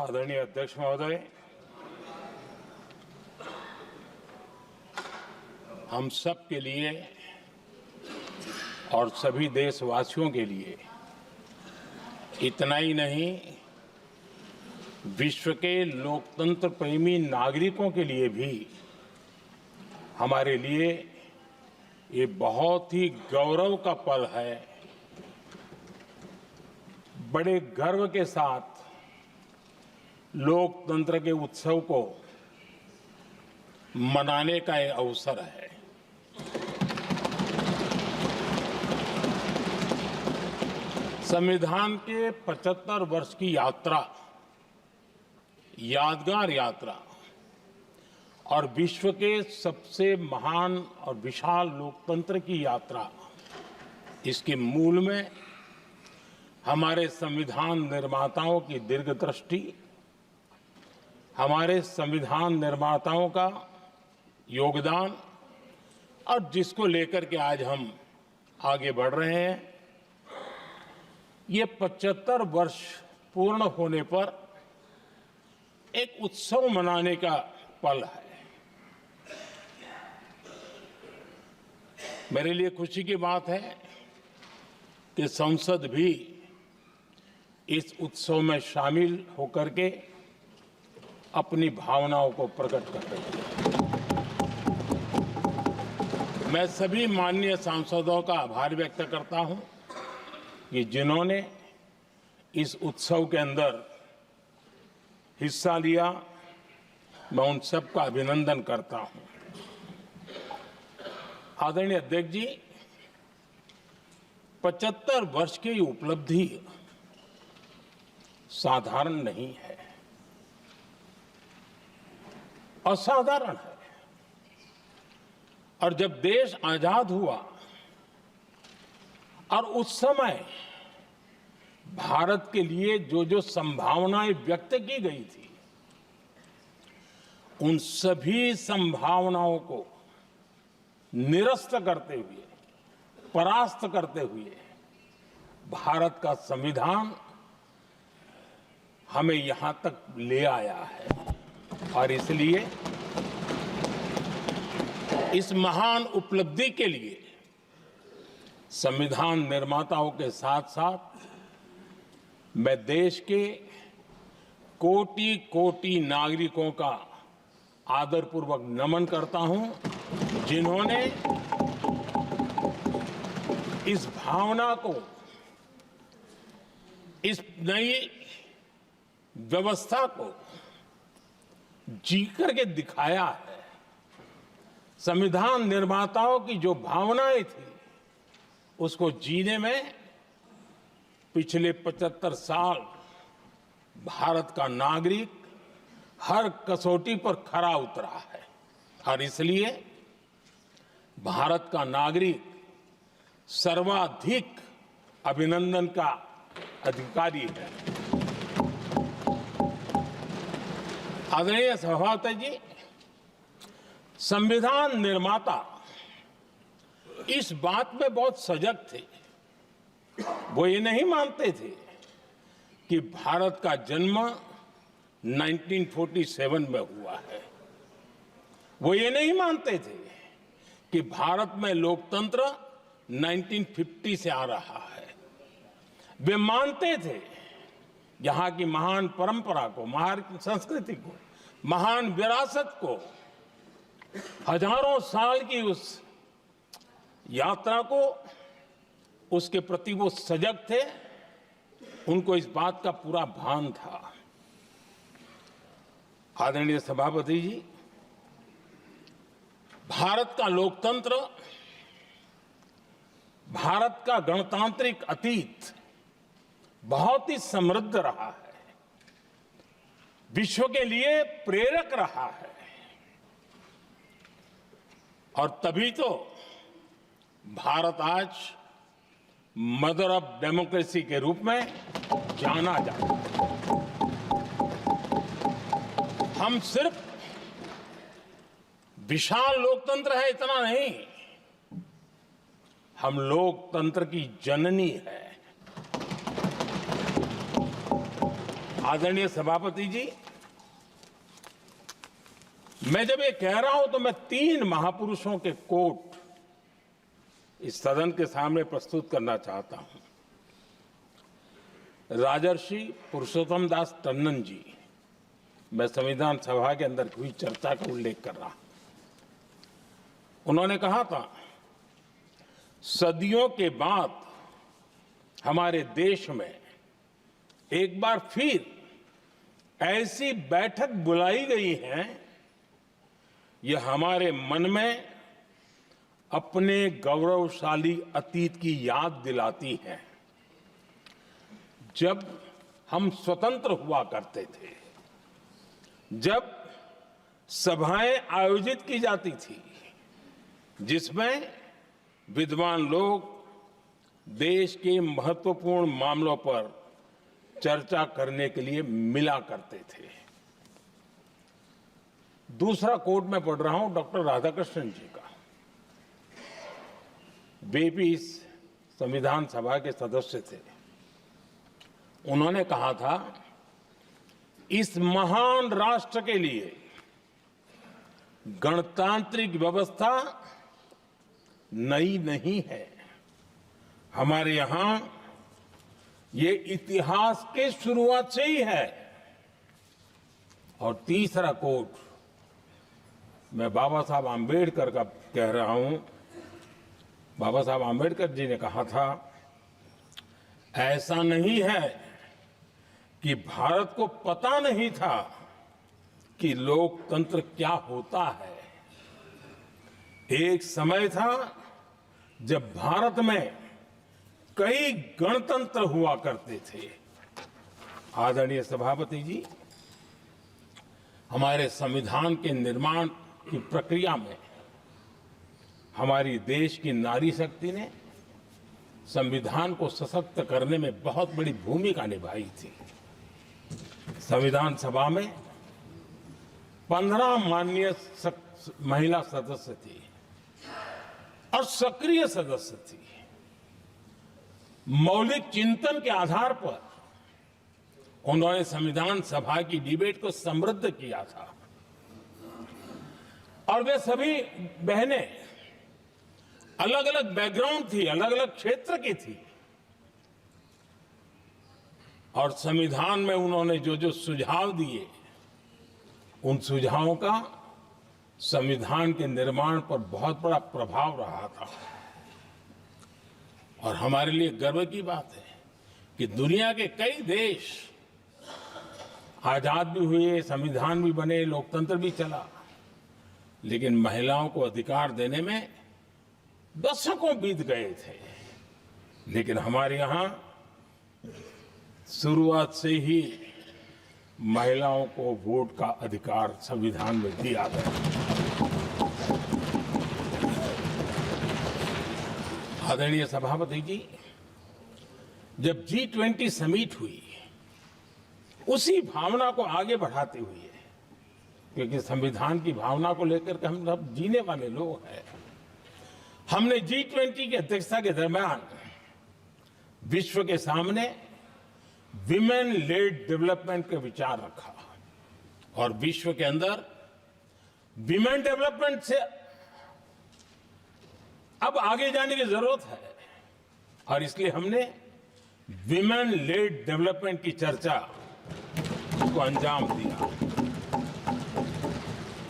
आदरणीय अध्यक्ष महोदय, हम सब के लिए और सभी देशवासियों के लिए इतना ही नहीं, विश्व के लोकतंत्र प्रेमी नागरिकों के लिए भी हमारे लिए ये बहुत ही गौरव का पल है। बड़े गर्व के साथ लोकतंत्र के उत्सव को मनाने का ये अवसर है। संविधान के 75 वर्ष की यात्रा, यादगार यात्रा और विश्व के सबसे महान और विशाल लोकतंत्र की यात्रा, इसके मूल में हमारे संविधान निर्माताओं की दीर्घदृष्टि, हमारे संविधान निर्माताओं का योगदान और जिसको लेकर के आज हम आगे बढ़ रहे हैं, ये 75 वर्ष पूर्ण होने पर एक उत्सव मनाने का पल है। मेरे लिए खुशी की बात है कि संसद भी इस उत्सव में शामिल होकर के अपनी भावनाओं को प्रकट कर रही है। मैं सभी माननीय सांसदों का आभार व्यक्त करता हूं कि जिन्होंने इस उत्सव के अंदर हिस्सा लिया। मैं उन सबका अभिनंदन करता हूं। आदरणीय अध्यक्ष जी, 75 वर्ष की उपलब्धि साधारण नहीं है, असाधारण है। और जब देश आजाद हुआ और उस समय भारत के लिए जो जो संभावनाएं व्यक्त की गई थी, उन सभी संभावनाओं को निरस्त करते हुए, परास्त करते हुए भारत का संविधान हमें यहां तक ले आया है। और इसलिए इस महान उपलब्धि के लिए संविधान निर्माताओं के साथ साथ मैं देश के कोटि कोटि नागरिकों का आदरपूर्वक नमन करता हूं, जिन्होंने इस भावना को, इस नई व्यवस्था को जी करके दिखाया है। संविधान निर्माताओं की जो भावनाएं थी, उसको जीने में पिछले 75 साल भारत का नागरिक हर कसौटी पर खरा उतरा है। और इसलिए भारत का नागरिक सर्वाधिक अभिनंदन का अधिकारी है। आदरणीय सभापति जी, संविधान निर्माता इस बात में बहुत सजग थे। वो ये नहीं मानते थे कि भारत का जन्म 1947 में हुआ है। वो ये नहीं मानते थे कि भारत में लोकतंत्र 1950 से आ रहा है। वे मानते थे यहाँ की महान परंपरा को, महान संस्कृति को, महान विरासत को, हजारों साल की उस यात्रा को, उसके प्रति वो सजग थे। उनको इस बात का पूरा भान था। आदरणीय सभापति जी, भारत का लोकतंत्र, भारत का गणतांत्रिक अतीत बहुत ही समृद्ध रहा है, विश्व के लिए प्रेरक रहा है। और तभी तो भारत आज मदर ऑफ डेमोक्रेसी के रूप में जाना जाता है। हम सिर्फ विशाल लोकतंत्र है इतना नहीं, हम लोकतंत्र की जननी है। आदरणीय सभापति जी, मैं जब ये कह रहा हूं तो मैं 3 महापुरुषों के कोट इस सदन के सामने प्रस्तुत करना चाहता हूं। राजर्षि पुरुषोत्तम दास टंडन जी, मैं संविधान सभा के अंदर हुई चर्चा का उल्लेख कर रहा हूं। उन्होंने कहा था, सदियों के बाद हमारे देश में एक बार फिर ऐसी बैठक बुलाई गई है, यह हमारे मन में अपने गौरवशाली अतीत की याद दिलाती है, जब हम स्वतंत्र हुआ करते थे, जब सभाएं आयोजित की जाती थी, जिसमें विद्वान लोग देश के महत्वपूर्ण मामलों पर चर्चा करने के लिए मिला करते थे। दूसरा कोट मैं पढ़ रहा हूं डॉक्टर राधाकृष्णन जी का। वे भी इस संविधान सभा के सदस्य थे। उन्होंने कहा था, इस महान राष्ट्र के लिए गणतांत्रिक व्यवस्था नई नहीं है। हमारे यहां ये इतिहास के शुरुआत से ही है। और तीसरा कोट मैं बाबा साहब आम्बेडकर का कह रहा हूं। बाबा साहब आम्बेडकर जी ने कहा था, ऐसा नहीं है कि भारत को पता नहीं था कि लोकतंत्र क्या होता है। एक समय था जब भारत में कई गणतंत्र हुआ करते थे। आदरणीय सभापति जी, हमारे संविधान के निर्माण की प्रक्रिया में हमारी देश की नारी शक्ति ने संविधान को सशक्त करने में बहुत बड़ी भूमिका निभाई थी। संविधान सभा में 15 माननीय महिला सदस्य थी और सक्रिय सदस्य थी। मौलिक चिंतन के आधार पर उन्होंने संविधान सभा की डिबेट को समृद्ध किया था। और वे सभी बहनें अलग अलग बैकग्राउंड थी, अलग अलग क्षेत्र की थी। और संविधान में उन्होंने जो जो सुझाव दिए, उन सुझावों का संविधान के निर्माण पर बहुत बड़ा प्रभाव रहा था। और हमारे लिए गर्व की बात है कि दुनिया के कई देश आजाद भी हुए, संविधान भी बने, लोकतंत्र भी चला, लेकिन महिलाओं को अधिकार देने में दशकों बीत गए थे। लेकिन हमारे यहां शुरुआत से ही महिलाओं को वोट का अधिकार संविधान में दिया गया। आदरणीय सभापति जी, जब G20 समिट हुई, उसी भावना को आगे बढ़ाते हुए, क्योंकि संविधान की भावना को लेकर के हम सब जीने वाले लोग हैं, हमने G20 की अध्यक्षता के दरमियान विश्व के सामने विमेन लेड डेवलपमेंट का विचार रखा। और विश्व के अंदर विमेन डेवलपमेंट से अब आगे जाने की जरूरत है। और इसलिए हमने विमेन लेड डेवलपमेंट की चर्चा को अंजाम दिया।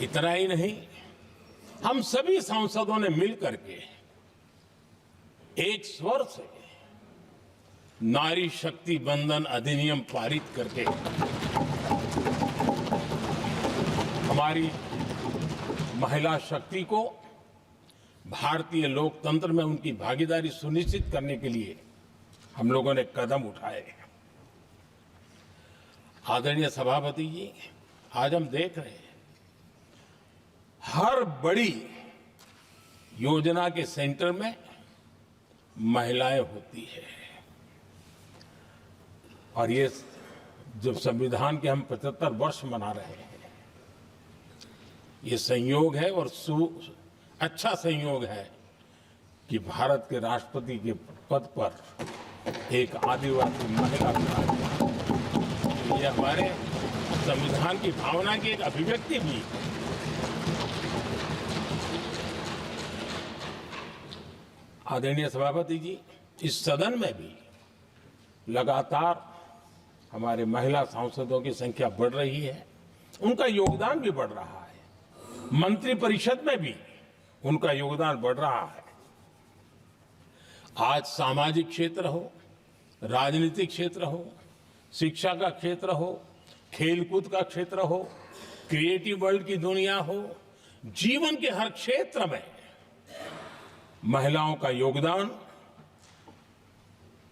इतना ही नहीं, हम सभी सांसदों ने मिलकर के एक स्वर से नारी शक्ति बंधन अधिनियम पारित करके हमारी महिला शक्ति को भारतीय लोकतंत्र में उनकी भागीदारी सुनिश्चित करने के लिए हम लोगों ने कदम उठाए। आदरणीय सभापति जी, आज हम देख रहे हैं हर बड़ी योजना के सेंटर में महिलाएं होती है। और ये जब संविधान के हम 75 वर्ष मना रहे हैं, ये संयोग है और अच्छा संयोग है कि भारत के राष्ट्रपति के पद पर एक आदिवासी महिला विराजमान। ये हमारे संविधान की भावना की एक अभिव्यक्ति भी है। आदरणीय सभापति जी, इस सदन में भी लगातार हमारे महिला सांसदों की संख्या बढ़ रही है, उनका योगदान भी बढ़ रहा है। मंत्रिपरिषद में भी उनका योगदान बढ़ रहा है। आज सामाजिक क्षेत्र हो, राजनीतिक क्षेत्र हो, शिक्षा का क्षेत्र हो, खेलकूद का क्षेत्र हो, क्रिएटिव वर्ल्ड की दुनिया हो, जीवन के हर क्षेत्र में महिलाओं का योगदान,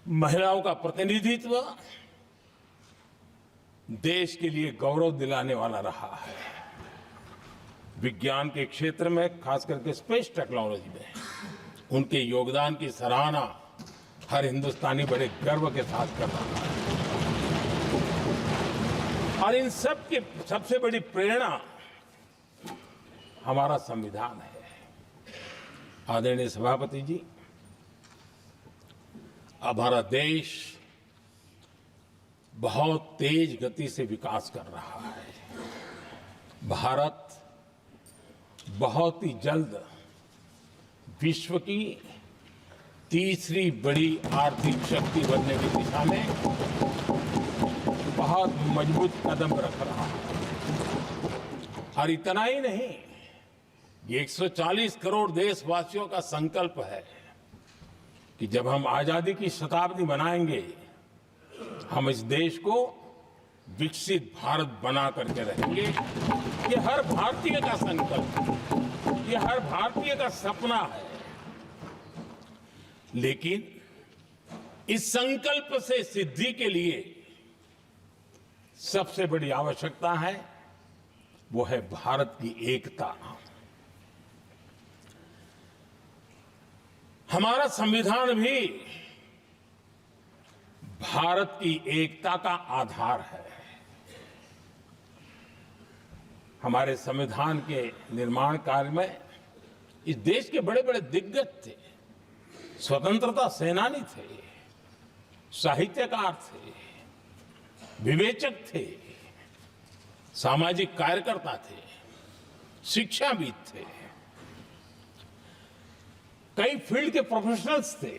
महिलाओं का प्रतिनिधित्व देश के लिए गौरव दिलाने वाला रहा है। विज्ञान के क्षेत्र में, खास करके स्पेस टेक्नोलॉजी में उनके योगदान की सराहना हर हिंदुस्तानी बड़े गर्व के साथ कर रहा है। और इन सब की सबसे बड़ी प्रेरणा हमारा संविधान है। आदरणीय सभापति जी, हमारा देश बहुत तेज गति से विकास कर रहा है। भारत बहुत ही जल्द विश्व की तीसरी बड़ी आर्थिक शक्ति बनने की दिशा में बहुत मजबूत कदम रख रहा है। और इतना ही नहीं, ये 140 करोड़ देशवासियों का संकल्प है कि जब हम आजादी की शताब्दी मनाएंगे, हम इस देश को विकसित भारत बना करके रहेंगे। ये हर भारतीय का संकल्प, ये हर भारतीय का सपना है। लेकिन इस संकल्प से सिद्धि के लिए सबसे बड़ी आवश्यकता है, वो है भारत की एकता। हमारा संविधान भी भारत की एकता का आधार है। हमारे संविधान के निर्माण कार्य में इस देश के बड़े बड़े दिग्गज थे, स्वतंत्रता सेनानी थे, साहित्यकार थे, विवेचक थे, सामाजिक कार्यकर्ता थे, शिक्षाविद थे, कई फील्ड के प्रोफेशनल्स थे,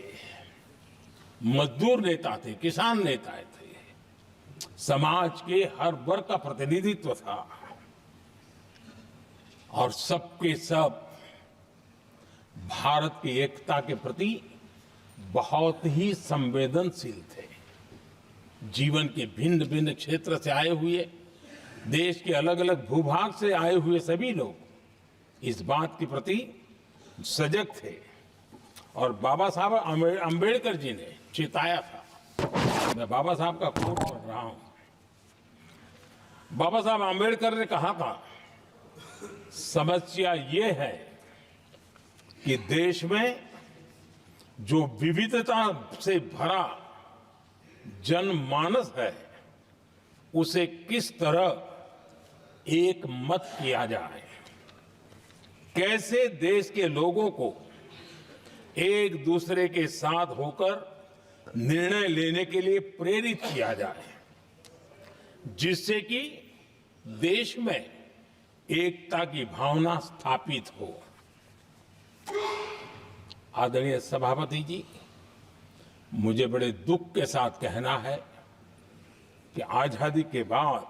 मजदूर नेता थे, किसान नेता थे, समाज के हर वर्ग का प्रतिनिधित्व था और सबके सब भारत की एकता के प्रति बहुत ही संवेदनशील थे। जीवन के भिन्न भिन्न क्षेत्र से आए हुए, देश के अलग अलग भूभाग से आए हुए सभी लोग इस बात के प्रति सजग थे। और बाबा साहब अंबेडकर जी ने चेताया था। मैं बाबा साहब का कोट पढ़ रहा हूं। बाबा साहब अंबेडकर ने कहा था, समस्या ये है कि देश में जो विविधता से भरा जनमानस है, उसे किस तरह एक मत किया जाए, कैसे देश के लोगों को एक दूसरे के साथ होकर निर्णय लेने के लिए प्रेरित किया जाए, जिससे कि देश में एकता की भावना स्थापित हो। आदरणीय सभापति जी, मुझे बड़े दुख के साथ कहना है कि आजादी के बाद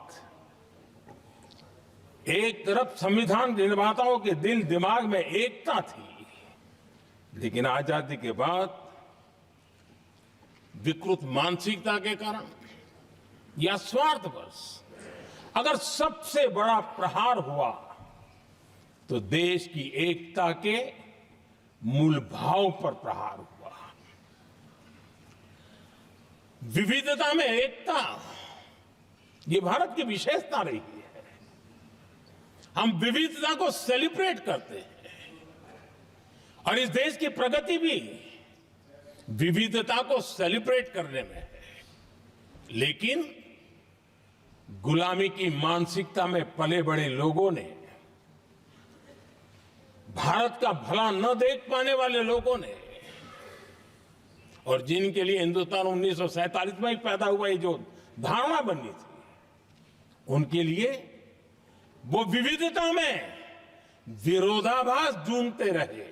एक तरफ संविधान निर्माताओं के दिल दिमाग में एकता थी, लेकिन आजादी के बाद विकृत मानसिकता के कारण या स्वार्थवश अगर सबसे बड़ा प्रहार हुआ तो देश की एकता के मूल भाव पर प्रहार हुआ। विविधता में एकता, ये भारत की विशेषता रही है। हम विविधता को सेलिब्रेट करते हैं और इस देश की प्रगति भी विविधता को सेलिब्रेट करने में है। लेकिन गुलामी की मानसिकता में पले बड़े लोगों ने, भारत का भला न देख पाने वाले लोगों ने, और जिनके लिए हिंदुस्तान 1947 में ही पैदा हुआ, ये जो धारणा बनी थी उनके लिए वो विविधता में विरोधाभास ढूंढते रहे।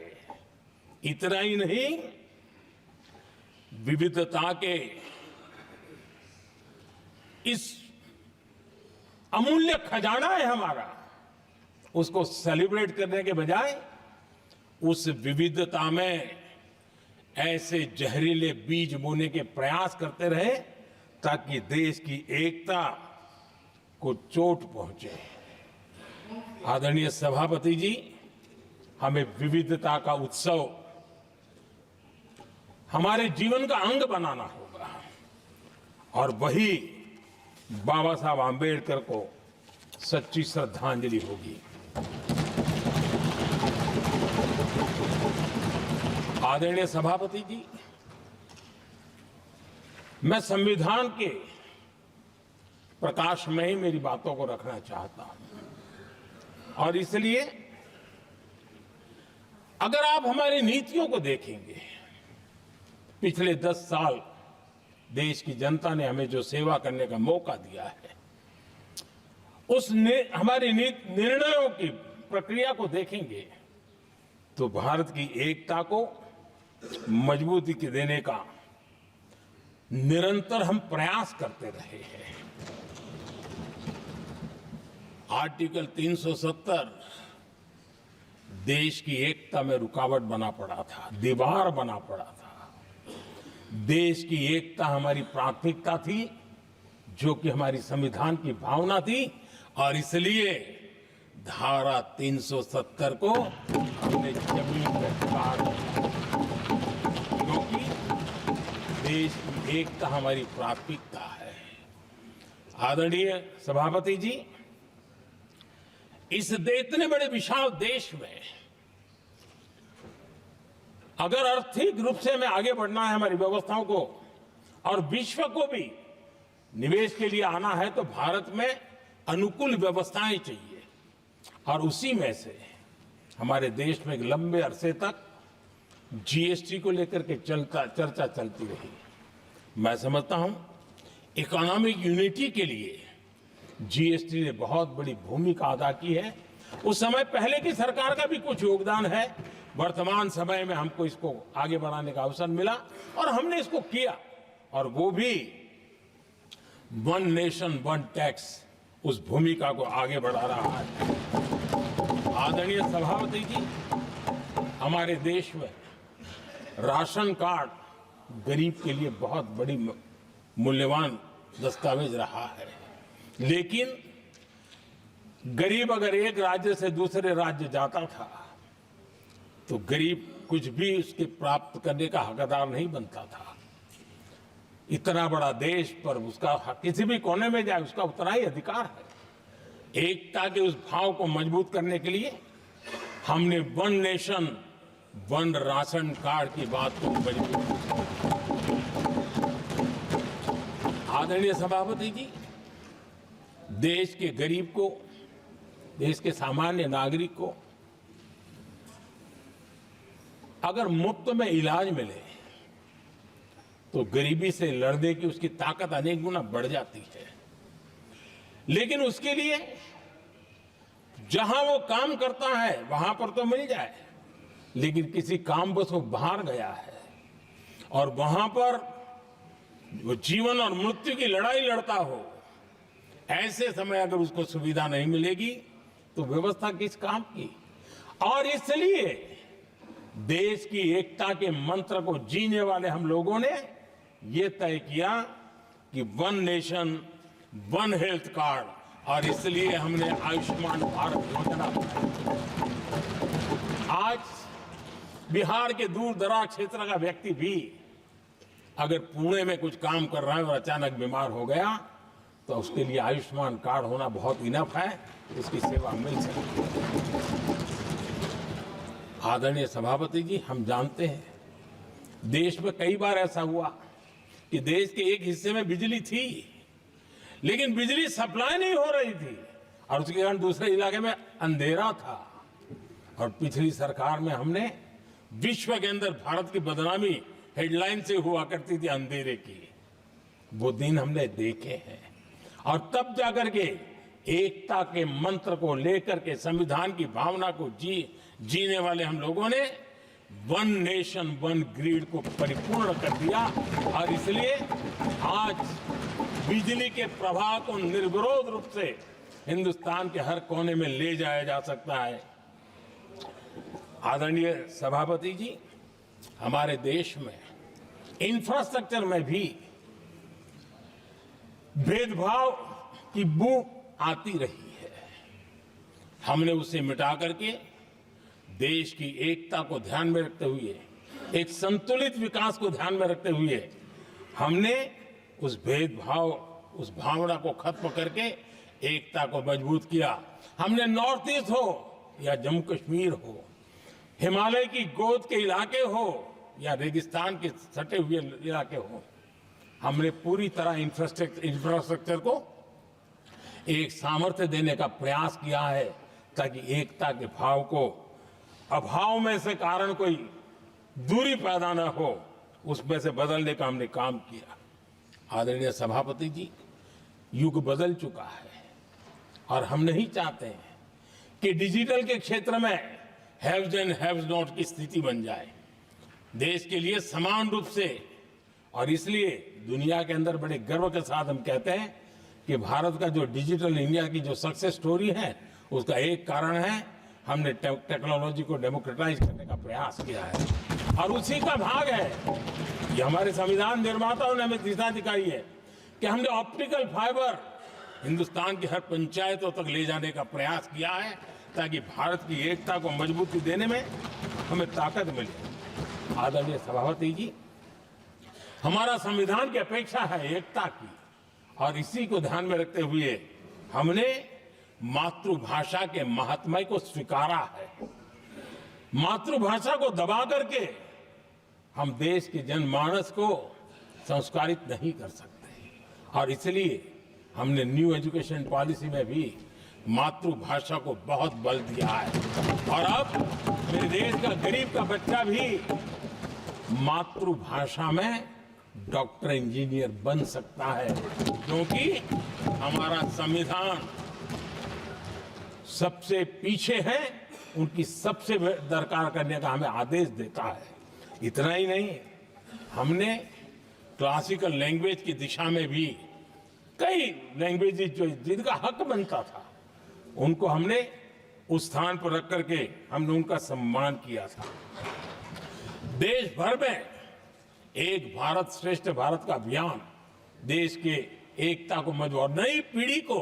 इतना ही नहीं, विविधता के इस अमूल्य खजाना है हमारा, उसको सेलिब्रेट करने के बजाय उस विविधता में ऐसे जहरीले बीज बोने के प्रयास करते रहे ताकि देश की एकता को चोट पहुंचे। आदरणीय सभापति जी, हमें विविधता का उत्सव हमारे जीवन का अंग बनाना होगा और वही बाबा साहब आंबेडकर को सच्ची श्रद्धांजलि होगी। आदरणीय सभापति जी, मैं संविधान के प्रकाश में ही मेरी बातों को रखना चाहता हूं और इसलिए अगर आप हमारी नीतियों को देखेंगे, पिछले 10 साल देश की जनता ने हमें जो सेवा करने का मौका दिया है, हमारी निर्णयों की प्रक्रिया को देखेंगे तो भारत की एकता को मजबूती के देने का निरंतर हम प्रयास करते रहे हैं। आर्टिकल 370 देश की एकता में रुकावट बना पड़ा था, दीवार बना पड़ा था। देश की एकता हमारी प्राथमिकता थी, जो कि हमारी संविधान की भावना थी और इसलिए धारा 370 को हमने जमीन पर काट दिया, क्योंकि देश की एकता हमारी प्राथमिकता है। आदरणीय सभापति जी, इस इतने बड़े विशाल देश में अगर आर्थिक रूप से हमें आगे बढ़ना है, हमारी व्यवस्थाओं को और विश्व को भी निवेश के लिए आना है, तो भारत में अनुकूल व्यवस्थाएं चाहिए और उसी में से हमारे देश में एक लंबे अरसे तक जीएसटी को लेकर के चर्चा चलती रही। मैं समझता हूं इकोनॉमिक यूनिटी के लिए जीएसटी ने बहुत बड़ी भूमिका अदा की है। उस समय पहले की सरकार का भी कुछ योगदान है। वर्तमान समय में हमको इसको आगे बढ़ाने का अवसर मिला और हमने इसको किया, और वो भी वन नेशन वन टैक्स उस भूमिका को आगे बढ़ा रहा है। आदरणीय सभापति जी, हमारे देश में राशन कार्ड गरीब के लिए बहुत बड़ी मूल्यवान दस्तावेज रहा है, लेकिन गरीब अगर एक राज्य से दूसरे राज्य जाता था तो गरीब कुछ भी उसके प्राप्त करने का हकदार नहीं बनता था। इतना बड़ा देश पर उसका किसी भी कोने में जाए उसका उतना ही अधिकार है। एकता के उस भाव को मजबूत करने के लिए हमने one nation one ration card की बात को मजबूत किया। आदरणीय सभापति जी, देश के गरीब को, देश के सामान्य नागरिक को अगर मुफ्त में इलाज मिले तो गरीबी से लड़ने की उसकी ताकत अनेक गुना बढ़ जाती है। लेकिन उसके लिए जहां वो काम करता है वहां पर तो मिल जाए, लेकिन किसी काम बस वो बाहर गया है और वहां पर वो जीवन और मृत्यु की लड़ाई लड़ता हो, ऐसे समय अगर उसको सुविधा नहीं मिलेगी तो व्यवस्था किस काम की। और इसलिए देश की एकता के मंत्र को जीने वाले हम लोगों ने ये तय किया कि one nation one health card, और इसलिए हमने आयुष्मान भारत योजना बनाई। आज बिहार के दूर दराज क्षेत्र का व्यक्ति भी अगर पुणे में कुछ काम कर रहा है और अचानक बीमार हो गया तो उसके लिए आयुष्मान कार्ड होना बहुत इनफ है, उसकी सेवा मिल सकती है। आदरणीय सभापति जी, हम जानते हैं देश में कई बार ऐसा हुआ कि देश के एक हिस्से में बिजली थी लेकिन बिजली सप्लाई नहीं हो रही थी और उसके कारण दूसरे इलाके में अंधेरा था। और पिछली सरकार में हमने विश्व के अंदर भारत की बदनामी हेडलाइन से हुआ करती थी अंधेरे की, वो दिन हमने देखे हैं और तब जाकर के एकता के मंत्र को लेकर के संविधान की भावना को जीने वाले हम लोगों ने वन नेशन वन ग्रिड को परिपूर्ण कर दिया और इसलिए आज बिजली के प्रवाह को निर्विरोध रूप से हिंदुस्तान के हर कोने में ले जाया जा सकता है। आदरणीय सभापति जी, हमारे देश में इंफ्रास्ट्रक्चर में भी भेदभाव की बू आती रही है। हमने उसे मिटा करके देश की एकता को ध्यान में रखते हुए, एक संतुलित विकास को ध्यान में रखते हुए हमने उस भेदभाव, उस भावना को खत्म करके एकता को मजबूत किया। हमने नॉर्थ ईस्ट हो या जम्मू कश्मीर हो, हिमालय की गोद के इलाके हो या रेगिस्तान के सटे हुए इलाके हो, हमने पूरी तरह इंफ्रास्ट्रक्चर को एक सामर्थ्य देने का प्रयास किया है ताकि एकता के भाव को अभाव में से कारण कोई दूरी पैदा न हो, उसमें से बदलने का हमने काम किया। आदरणीय सभापति जी, युग बदल चुका है और हम नहीं चाहते हैं कि डिजिटल के क्षेत्र में हैव्स एंड हैव्स नॉट की स्थिति बन जाए। देश के लिए समान रूप से, और इसलिए दुनिया के अंदर बड़े गर्व के साथ हम कहते हैं कि भारत का जो डिजिटल इंडिया की जो सक्सेस स्टोरी है, उसका एक कारण है हमने टेक्नोलॉजी को डेमोक्रेटाइज करने का प्रयास किया है और उसी का भाग है ये हमारे संविधान निर्माताओं ने हमें दिशा दिखाई है कि हमने ऑप्टिकल फाइबर हिंदुस्तान की हर पंचायतों तक ले जाने का प्रयास किया है ताकि भारत की एकता को मजबूती देने में हमें ताकत मिले। आदरणीय सभापति जी, हमारा संविधान की अपेक्षा है एकता की और इसी को ध्यान में रखते हुए हमने मातृभाषा के महात्म्य को स्वीकारा है। मातृभाषा को दबा करके हम देश के जनमानस को संस्कारित नहीं कर सकते और इसलिए हमने न्यू एजुकेशन पॉलिसी में भी मातृभाषा को बहुत बल दिया है और अब मेरे देश का गरीब का बच्चा भी मातृभाषा में डॉक्टर इंजीनियर बन सकता है क्योंकि हमारा संविधान सबसे पीछे है, उनकी सबसे दरकार करने का हमें आदेश देता है। इतना ही नहीं, हमने क्लासिकल लैंग्वेज की दिशा में भी कई लैंग्वेजेस जो जिनका हक बनता था उनको हमने उस स्थान पर रख करके हमने उनका सम्मान किया था। देश भर में एक भारत श्रेष्ठ भारत का अभियान देश के एकता को मजबूत और नई पीढ़ी को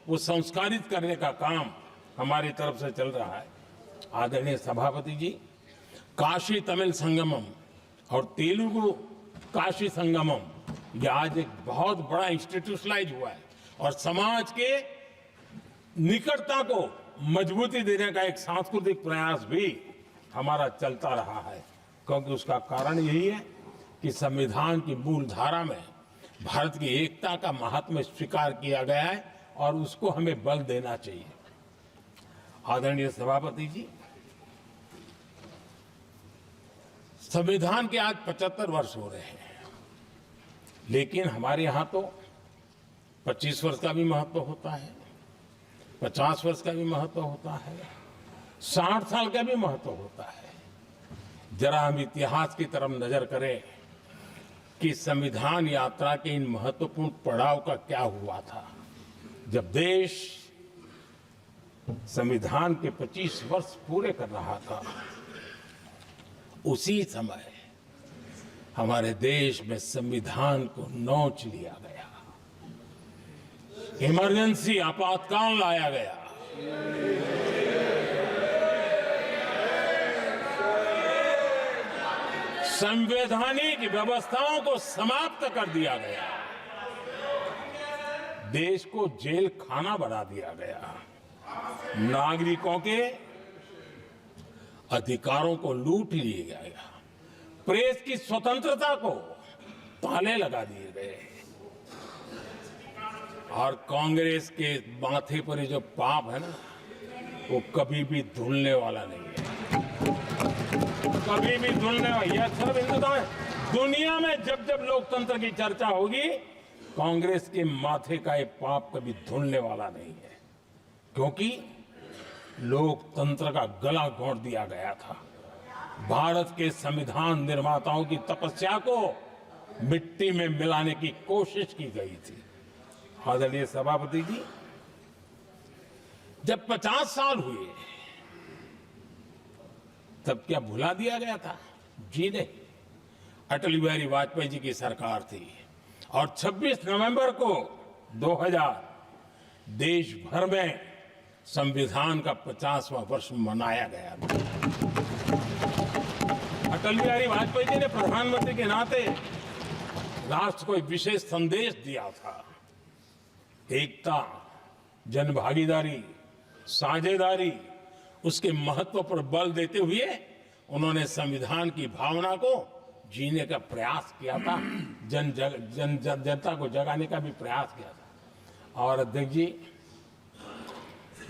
वो संस्कारित करने का काम हमारी तरफ से चल रहा है। आदरणीय सभापति जी, काशी तमिल संगमम और तेलुगु काशी संगमम ये आज एक बहुत बड़ा इंस्टीट्यूशनलाइज हुआ है और समाज के निकटता को मजबूती देने का एक सांस्कृतिक प्रयास भी हमारा चलता रहा है क्योंकि उसका कारण यही है कि संविधान की मूल धारा में भारत की एकता का महात्म्य स्वीकार किया गया है और उसको हमें बल देना चाहिए। आदरणीय सभापति जी, संविधान के आज 75 वर्ष हो रहे हैं लेकिन हमारे यहाँ तो 25 वर्ष का भी महत्व होता है, 50 वर्ष का भी महत्व होता है, 60 साल का भी महत्व होता है। जरा हम इतिहास की तरफ नजर करें कि संविधान यात्रा के इन महत्वपूर्ण पड़ाव का क्या हुआ था। जब देश संविधान के 25 वर्ष पूरे कर रहा था, उसी समय हमारे देश में संविधान को नोच लिया गया, इमरजेंसी आपातकाल लाया गया। संवैधानिक व्यवस्थाओं को समाप्त कर दिया गया, देश को जेल खाना बना दिया गया, नागरिकों के अधिकारों को लूट लिया गया, प्रेस की स्वतंत्रता को ताले लगा दिए गए और कांग्रेस के माथे पर ये जो पाप है ना, वो कभी भी धुलने वाला नहीं है, कभी भी धुलने वाला। यह सब हिंदुस्तान दुनिया में जब जब लोकतंत्र की चर्चा होगी, कांग्रेस के माथे का ये पाप कभी धुलने वाला नहीं है। क्योंकि लोकतंत्र का गला घोंट दिया गया था। भारत के संविधान निर्माताओं की तपस्या को मिट्टी में मिलाने की कोशिश की गई थी। आदरणीय सभापति जी, जब 50 साल हुए तब क्या भुला दिया गया था? जी नहीं। अटल बिहारी वाजपेयी जी की सरकार थी और 26 नवंबर को 2000 देश भर में संविधान का 50वां वर्ष मनाया गया था। अटल बिहारी वाजपेयी जी ने प्रधानमंत्री के नाते राष्ट्र को एक विशेष संदेश दिया था। एकता, जनभागीदारी, साझेदारी, उसके महत्व पर बल देते हुए उन्होंने संविधान की भावना को जीने का प्रयास किया था। जनता को जगाने का भी प्रयास किया था। और अध्यक्ष जी,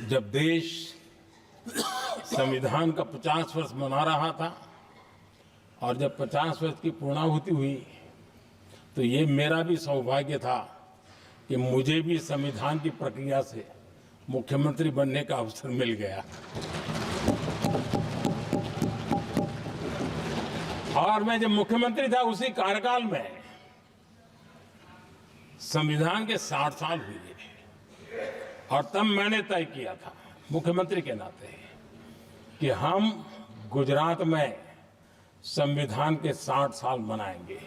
जब देश संविधान का 50 वर्ष मना रहा था और जब 50 वर्ष की पूर्णाहुति हुई तो ये मेरा भी सौभाग्य था कि मुझे भी संविधान की प्रक्रिया से मुख्यमंत्री बनने का अवसर मिल गया। और मैं जब मुख्यमंत्री था उसी कार्यकाल में संविधान के 60 साल हुए और तब मैंने तय किया था मुख्यमंत्री के नाते कि हम गुजरात में संविधान के 60 साल मनाएंगे।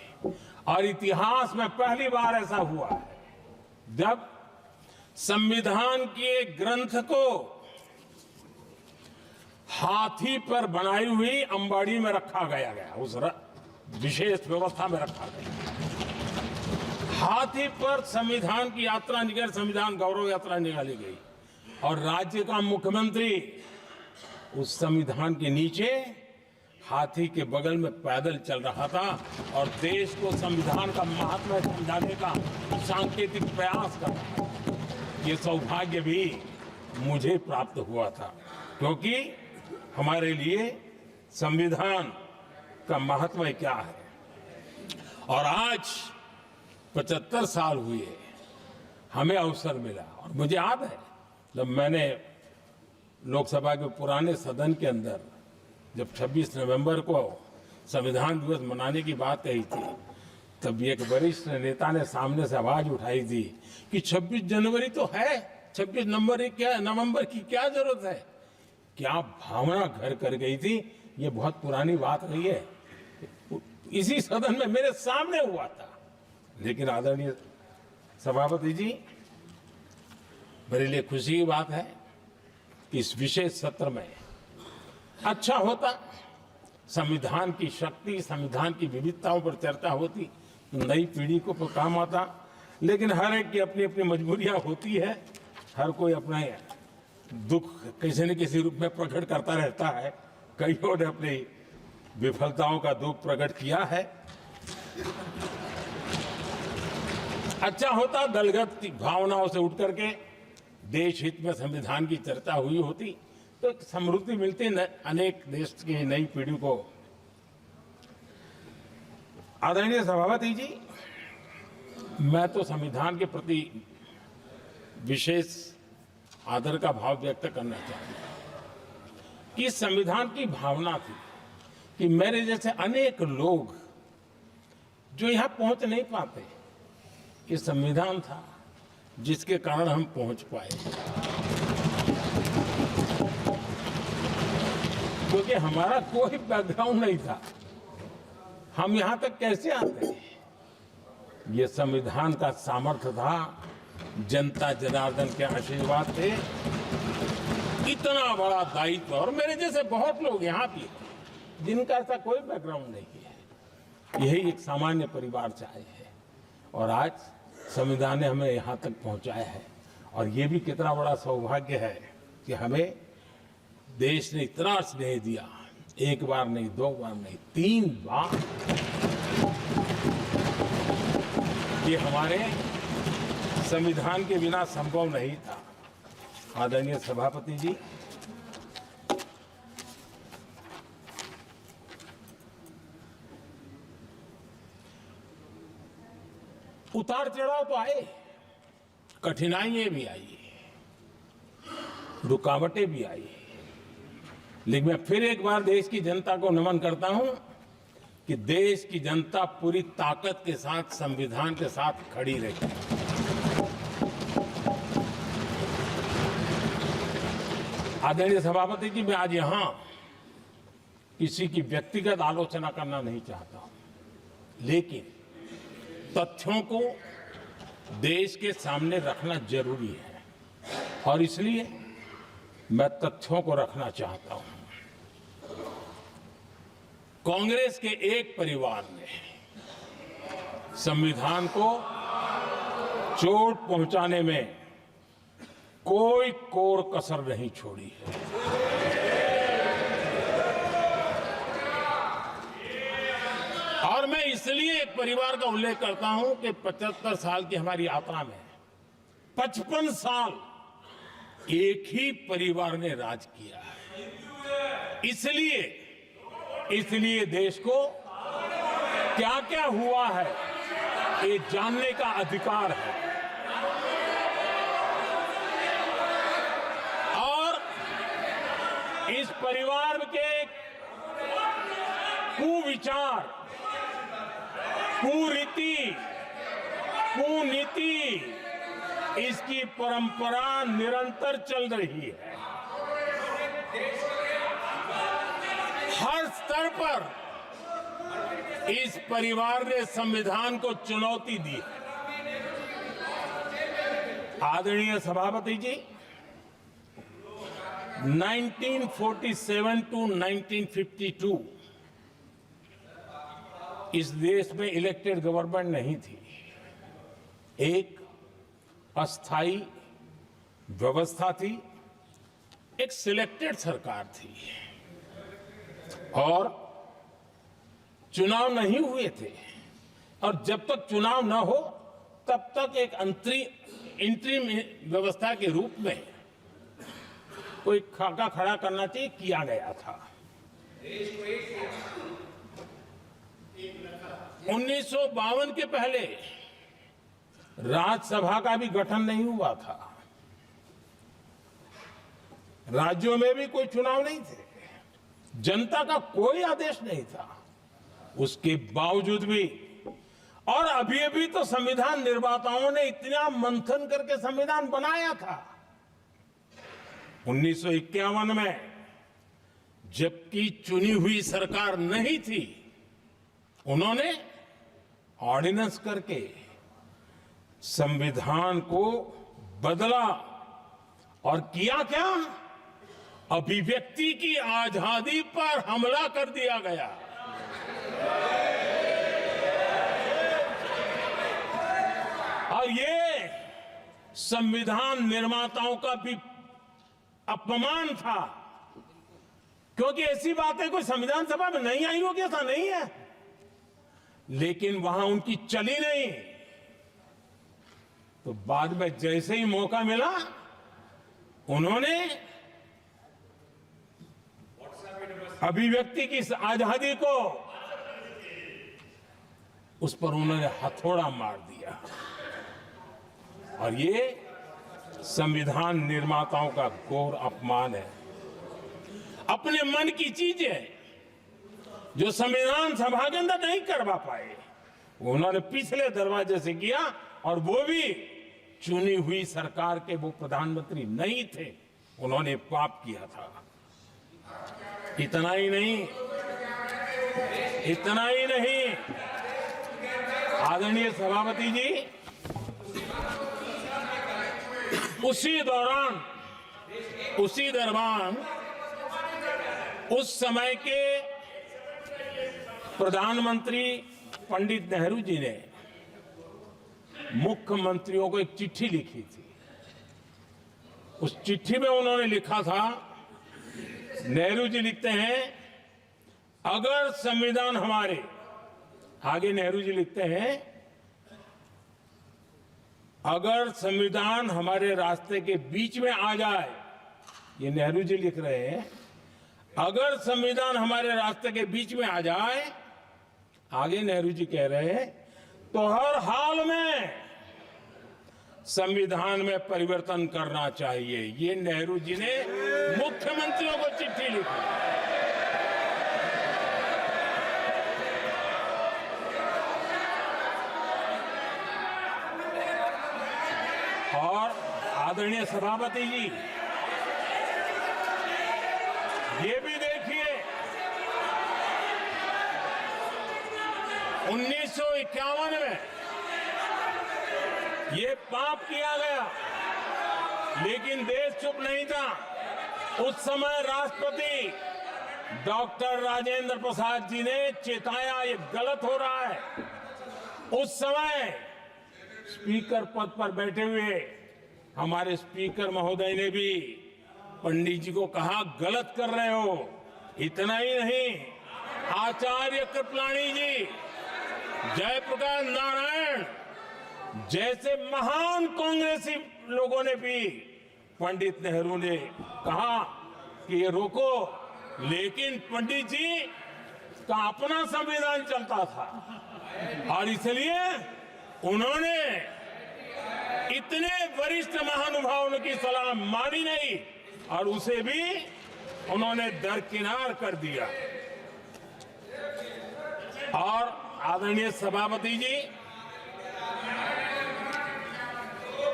और इतिहास में पहली बार ऐसा हुआ है जब संविधान के ग्रंथ को हाथी पर बनाई हुई अंबाड़ी में रखा गया उस विशेष व्यवस्था में रखा गया। हाथी पर संविधान की यात्रा निकल, संविधान गौरव यात्रा निकाली गई और राज्य का मुख्यमंत्री उस संविधान के नीचे हाथी के बगल में पैदल चल रहा था और देश को संविधान का महात्मा समझाने का सांकेतिक प्रयास कर रहा था। ये सौभाग्य भी मुझे प्राप्त हुआ था क्योंकि हमारे लिए संविधान का महत्व क्या है। और आज 75 साल हुए हमें अवसर मिला और मुझे याद है जब मैंने लोकसभा के पुराने सदन के अंदर जब 26 नवंबर को संविधान दिवस मनाने की बात कही थी तब एक वरिष्ठ नेता ने सामने से आवाज उठाई थी कि 26 जनवरी तो है, 26 नवंबर की क्या जरूरत है। क्या भावना घर कर गई थी। ये बहुत पुरानी बात रही है। इसी सदन में मेरे सामने हुआ था। लेकिन आदरणीय सभापति जी, मेरे लिए खुशी की बात है कि इस विशेष सत्र में अच्छा होता संविधान की शक्ति, संविधान की विविधताओं पर चर्चा होती, नई पीढ़ी को काम आता। लेकिन हर एक की अपनी अपनी मजबूरियां होती है, हर कोई अपना दुख किसी न किसी रूप में प्रकट करता रहता है। कईयों ने अपनी विफलताओं का दुख प्रकट किया है। अच्छा होता दलगत भावनाओं से उठ करके देश हित में संविधान की चर्चा हुई होती तो समृद्धि मिलती अनेक देश की नई पीढ़ी को। आदरणीय सभापति जी, मैं तो संविधान के प्रति विशेष आदर का भाव व्यक्त करना चाहूंगा कि संविधान की भावना थी कि मेरे जैसे अनेक लोग जो यहां पहुंच नहीं पाते, ये संविधान था जिसके कारण हम पहुंच पाए। क्योंकि हमारा कोई बैकग्राउंड नहीं था, हम यहां तक कैसे आते। ये संविधान का सामर्थ्य था, जनता जनार्दन के आशीर्वाद थे। इतना बड़ा दायित्व और मेरे जैसे बहुत लोग यहाँ भी जिनका ऐसा कोई बैकग्राउंड नहीं है, यही एक सामान्य परिवार से आए हैं और आज संविधान ने हमें यहाँ तक पहुँचाया है। और ये भी कितना बड़ा सौभाग्य है कि हमें देश ने इतना स्नेह दिया, एक बार नहीं, दो बार नहीं, 3 बार। ये हमारे संविधान के बिना संभव नहीं था। आदरणीय सभापति जी, उतार चढ़ाव तो आए, कठिनाइयां भी आई, रुकावटें भी आई, लेकिन मैं फिर एक बार देश की जनता को नमन करता हूं कि देश की जनता पूरी ताकत के साथ संविधान के साथ खड़ी रही। आदरणीय सभापति जी, मैं आज यहां किसी की व्यक्तिगत आलोचना करना नहीं चाहता हूं, लेकिन तथ्यों को देश के सामने रखना जरूरी है और इसलिए मैं तथ्यों को रखना चाहता हूं। कांग्रेस के एक परिवार ने संविधान को चोट पहुंचाने में कोई कोर कसर नहीं छोड़ी है। और मैं इसलिए एक परिवार का उल्लेख करता हूं कि 75 साल की हमारी यात्रा में 55 साल एक ही परिवार ने राज किया है। इसलिए देश को क्या क्या हुआ है ये जानने का अधिकार है और इस परिवार के कुविचार, कुरीति, कुनीति, इसकी परंपरा निरंतर चल रही है। हर स्तर पर इस परिवार ने संविधान को चुनौती दी है। आदरणीय सभापति जी, 1947 टू 1952 इस देश में इलेक्टेड गवर्नमेंट नहीं थी। एक अस्थाई व्यवस्था थी, एक सिलेक्टेड सरकार थी और चुनाव नहीं हुए थे और जब तक चुनाव न हो तब तक एक इंटरिम व्यवस्था के रूप में कोई खाका खड़ा करना चाहिए, किया गया था। 1952 के पहले राज्यसभा का भी गठन नहीं हुआ था, राज्यों में भी कोई चुनाव नहीं थे, जनता का कोई आदेश नहीं था। उसके बावजूद भी और अभी तो संविधान निर्माताओं ने इतना मंथन करके संविधान बनाया था। 1951 में जबकि चुनी हुई सरकार नहीं थी, उन्होंने ऑर्डिनेंस करके संविधान को बदला और किया क्या? अभिव्यक्ति की आजादी पर हमला कर दिया गया। और ये संविधान निर्माताओं का भी अपमान था, क्योंकि ऐसी बातें कोई संविधान सभा में नहीं आई होगी, ऐसा नहीं है, लेकिन वहां उनकी चली नहीं। तो बाद में जैसे ही मौका मिला, उन्होंने अभिव्यक्ति की आजादी को उस पर उन्होंने हथौड़ा मार दिया और ये संविधान निर्माताओं का घोर अपमान है। अपने मन की चीजें जो संविधान सभा के अंदर नहीं करवा पाए, उन्होंने पिछले दरवाजे से किया और वो भी चुनी हुई सरकार के वो प्रधानमंत्री नहीं थे, उन्होंने पाप किया था। इतना ही नहीं, आदरणीय सभापति जी, उसी दौरान उस समय के प्रधानमंत्री पंडित नेहरू जी ने मुख्यमंत्रियों को एक चिट्ठी लिखी थी। उस चिट्ठी में उन्होंने लिखा था, नेहरू जी लिखते हैं, अगर संविधान हमारे, आगे नेहरू जी लिखते हैं, अगर संविधान हमारे रास्ते के बीच में आ जाए, ये नेहरू जी लिख रहे हैं, अगर संविधान हमारे रास्ते के बीच में आ जाए, आगे नेहरू जी कह रहे हैं, तो हर हाल में संविधान में परिवर्तन करना चाहिए। ये नेहरू जी ने मुख्यमंत्रियों को चिट्ठी लिखी। और आदरणीय सभापति जी, ये भी देखिए 1951 में ये पाप किया गया, लेकिन देश चुप नहीं था। उस समय राष्ट्रपति डॉक्टर राजेंद्र प्रसाद जी ने चेताया ये गलत हो रहा है। उस समय स्पीकर पद पर बैठे हुए हमारे स्पीकर महोदय ने भी पंडित जी को कहा गलत कर रहे हो। इतना ही नहीं, आचार्य कृपलानी जी, जयप्रकाश नारायण जैसे महान कांग्रेसी लोगों ने भी पंडित नेहरू ने कहा कि ये रोको, लेकिन पंडित जी का अपना संविधान चलता था और इसलिए उन्होंने इतने वरिष्ठ महानुभावों की सलाह मानी नहीं और उसे भी उन्होंने दरकिनार कर दिया। और आदरणीय सभापति जी,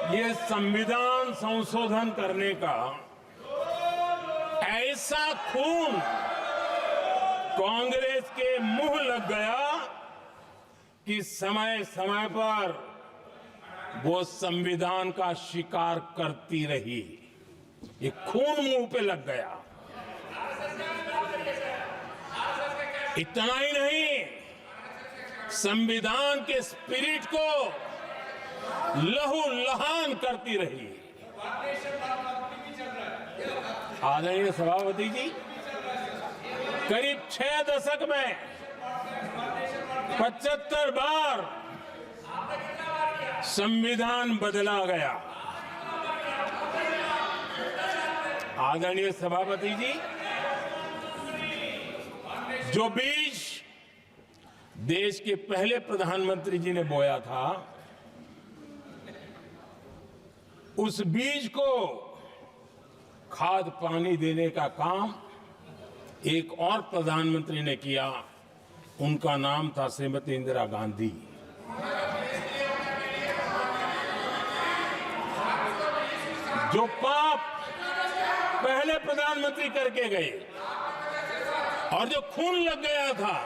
ये संविधान संशोधन करने का ऐसा खून कांग्रेस के मुंह लग गया कि समय समय पर वो संविधान का शिकार करती रही। ये खून मुंह पे लग गया। इतना ही नहीं, संविधान के स्पिरिट को लहू लहान करती रही। आदरणीय सभापति जी, करीब 6 दशक में 75 बार संविधान बदला गया। आदरणीय सभापति जी, जो बीज देश के पहले प्रधानमंत्री जी ने बोया था, उस बीज को खाद पानी देने का काम एक और प्रधानमंत्री ने किया। उनका नाम था श्रीमती इंदिरा गांधी। जो पाप पहले प्रधानमंत्री करके गए और जो खून लग गया था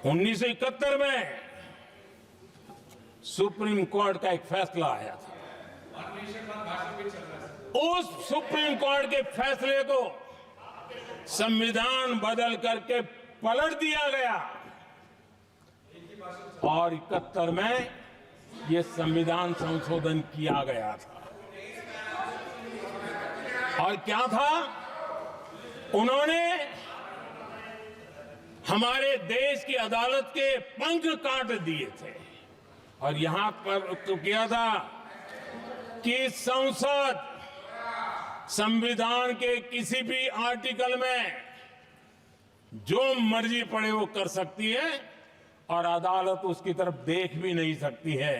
1971 में, सुप्रीम कोर्ट का एक फैसला आया था। उस सुप्रीम कोर्ट के फैसले को संविधान बदल करके पलट दिया गया और 71 में यह संविधान संशोधन किया गया था। और क्या था, उन्होंने हमारे देश की अदालत के पंख काट दिए थे और यहां पर तो किया था कि संसद संविधान के किसी भी आर्टिकल में जो मर्जी पड़े वो कर सकती है और अदालत उसकी तरफ देख भी नहीं सकती है।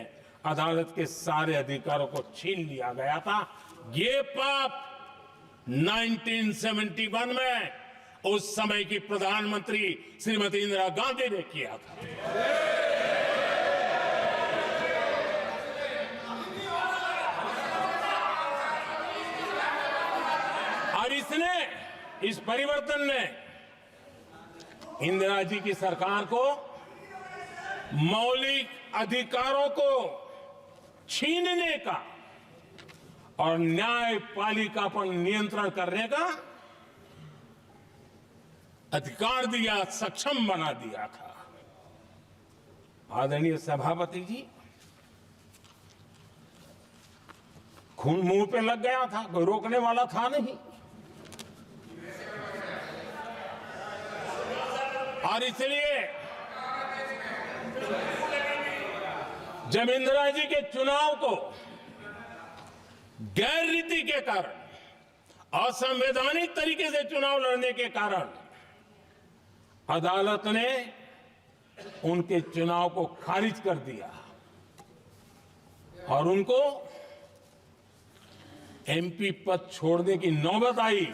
अदालत के सारे अधिकारों को छीन लिया गया था। ये पाप 1971 में उस समय की प्रधानमंत्री श्रीमती इंदिरा गांधी ने किया था। और इस परिवर्तन ने इंदिरा जी की सरकार को मौलिक अधिकारों को छीनने का और न्यायपालिका पर नियंत्रण करने का अधिकार दिया, सक्षम बना दिया था। आदरणीय सभापति जी, खून मुंह पे लग गया था, कोई रोकने वाला था नहीं। और इसलिए जब इंदिरा जी के चुनाव को गैर रीति के कारण, असंवैधानिक तरीके से चुनाव लड़ने के कारण अदालत ने उनके चुनाव को खारिज कर दिया और उनको एमपी पद छोड़ने की नौबत आई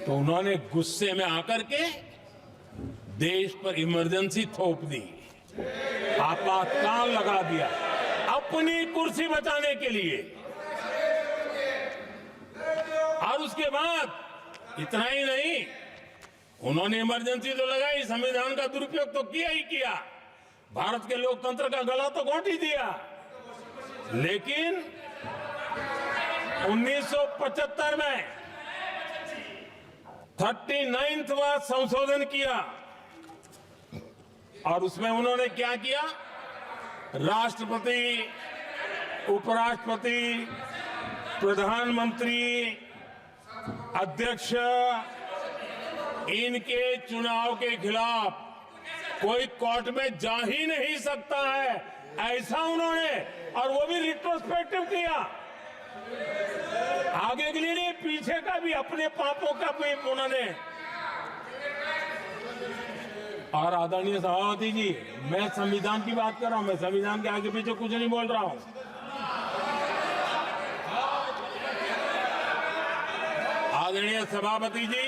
तो उन्होंने गुस्से में आकर के देश पर इमरजेंसी थोप दी, आपातकाल लगा दिया अपनी कुर्सी बचाने के लिए। और उसके बाद इतना ही नहीं, उन्होंने इमरजेंसी तो लगाई, संविधान का दुरुपयोग तो किया ही किया, भारत के लोकतंत्र का गला तो घोंट ही दिया। लेकिन 1975 में 39वां संशोधन किया और उसमें उन्होंने क्या किया, राष्ट्रपति, उपराष्ट्रपति, प्रधानमंत्री, अध्यक्ष, इनके चुनाव के खिलाफ कोई कोर्ट में जा ही नहीं सकता है, ऐसा उन्होंने, और वो भी रिट्रोस्पेक्टिव किया, आगे के लिए नहीं, पीछे का भी, अपने पापों का भी उन्होंने। और आदरणीय सभापति जी, मैं संविधान की बात कर रहा हूं, मैं संविधान के आगे पीछे कुछ नहीं बोल रहा हूं। आदरणीय सभापति जी,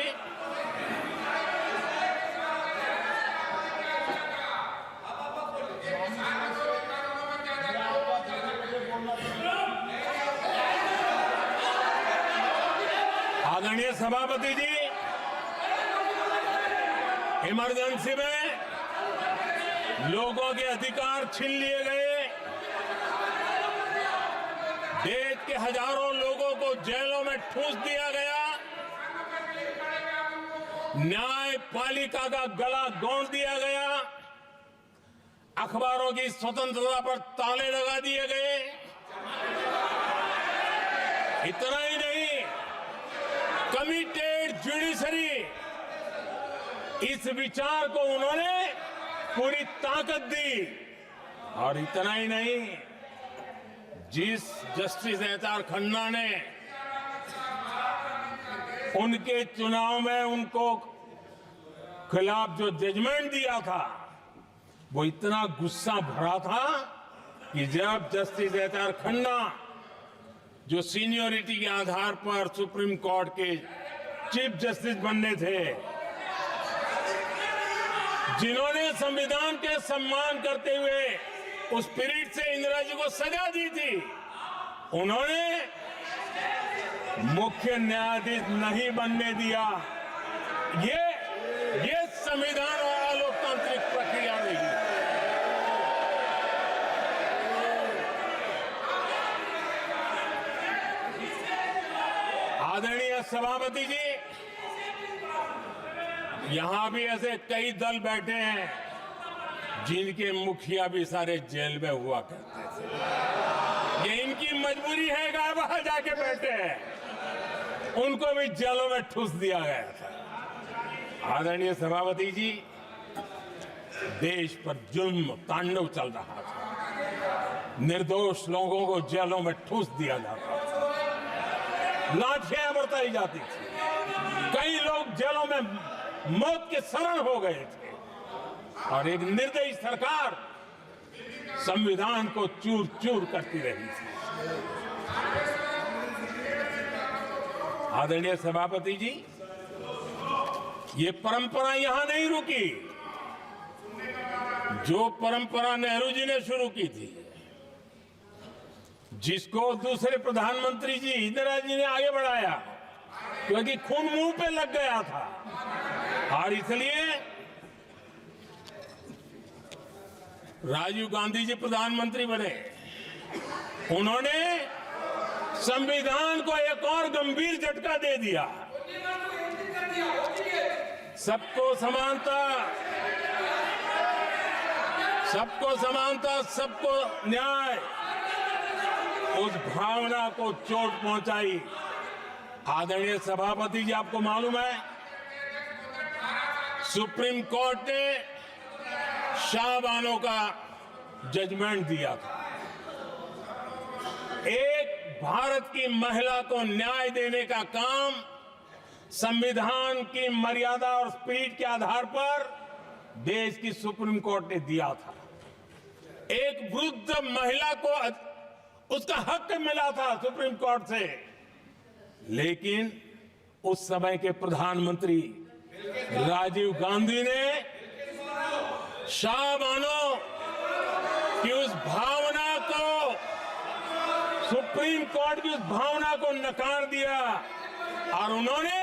आदरणीय सभापति जी, इमरजेंसी में लोगों के अधिकार छीन लिए गए, देश के हजारों लोगों को जेलों में ठूंस दिया गया, न्यायपालिका का गला घोंट दिया गया, अखबारों की स्वतंत्रता पर ताले लगा दिए गए। इतना ही नहीं, कमिटेड जुडिशरी, इस विचार को उन्होंने पूरी ताकत दी। और इतना ही नहीं, जिस जस्टिस एच.आर. खन्ना ने उनके चुनाव में उनको खिलाफ जो जजमेंट दिया था, वो इतना गुस्सा भरा था कि जब जस्टिस एच.आर. खन्ना, जो सीनियरिटी के आधार पर सुप्रीम कोर्ट के चीफ जस्टिस बनने थे, जिन्होंने संविधान के सम्मान करते हुए उस पीरियड से इंदिरा जी को सजा दी थी, उन्होंने मुख्य न्यायाधीश नहीं बनने दिया। ये संविधान और अलोकतांत्रिक प्रक्रिया रही। आदरणीय सभापति जी, यहां भी ऐसे कई दल बैठे हैं जिनके मुखिया भी सारे जेल में हुआ करते थे। ये इनकी मजबूरी है कि वहां जाके बैठे हैं, उनको भी जेलों में ठूस दिया गया था। आदरणीय सभापति जी, देश पर जुल्म तांडव चल रहा था, निर्दोष लोगों को जेलों में ठूस दिया जाता था, लाठियां बरताई जाती थी, कई लोग जेलों में मौत के शरण हो गए थे, और एक निर्दयी सरकार संविधान को चूर चूर करती रही थी। आदरणीय सभापति जी, ये परंपरा यहां नहीं रुकी। जो परंपरा नेहरू जी ने शुरू की थी, जिसको दूसरे प्रधानमंत्री जी इंदिरा जी ने आगे बढ़ाया, क्योंकि खून मुंह पे लग गया था, और इसलिए राजीव गांधी जी प्रधानमंत्री बने। उन्होंने संविधान को एक और गंभीर झटका दे दिया। सबको समानता, सबको समानता, सबको न्याय, उस भावना को चोट पहुंचाई। आदरणीय सभापति जी, आपको मालूम है, सुप्रीम कोर्ट ने शाहबानो का जजमेंट दिया था। एक भारत की महिला को न्याय देने का काम संविधान की मर्यादा और स्पिरिट के आधार पर देश की सुप्रीम कोर्ट ने दिया था। एक वृद्ध महिला को उसका हक मिला था सुप्रीम कोर्ट से, लेकिन उस समय के प्रधानमंत्री राजीव गांधी ने शाह मानो कि उस भावना को, सुप्रीम कोर्ट की उस भावना को नकार दिया और उन्होंने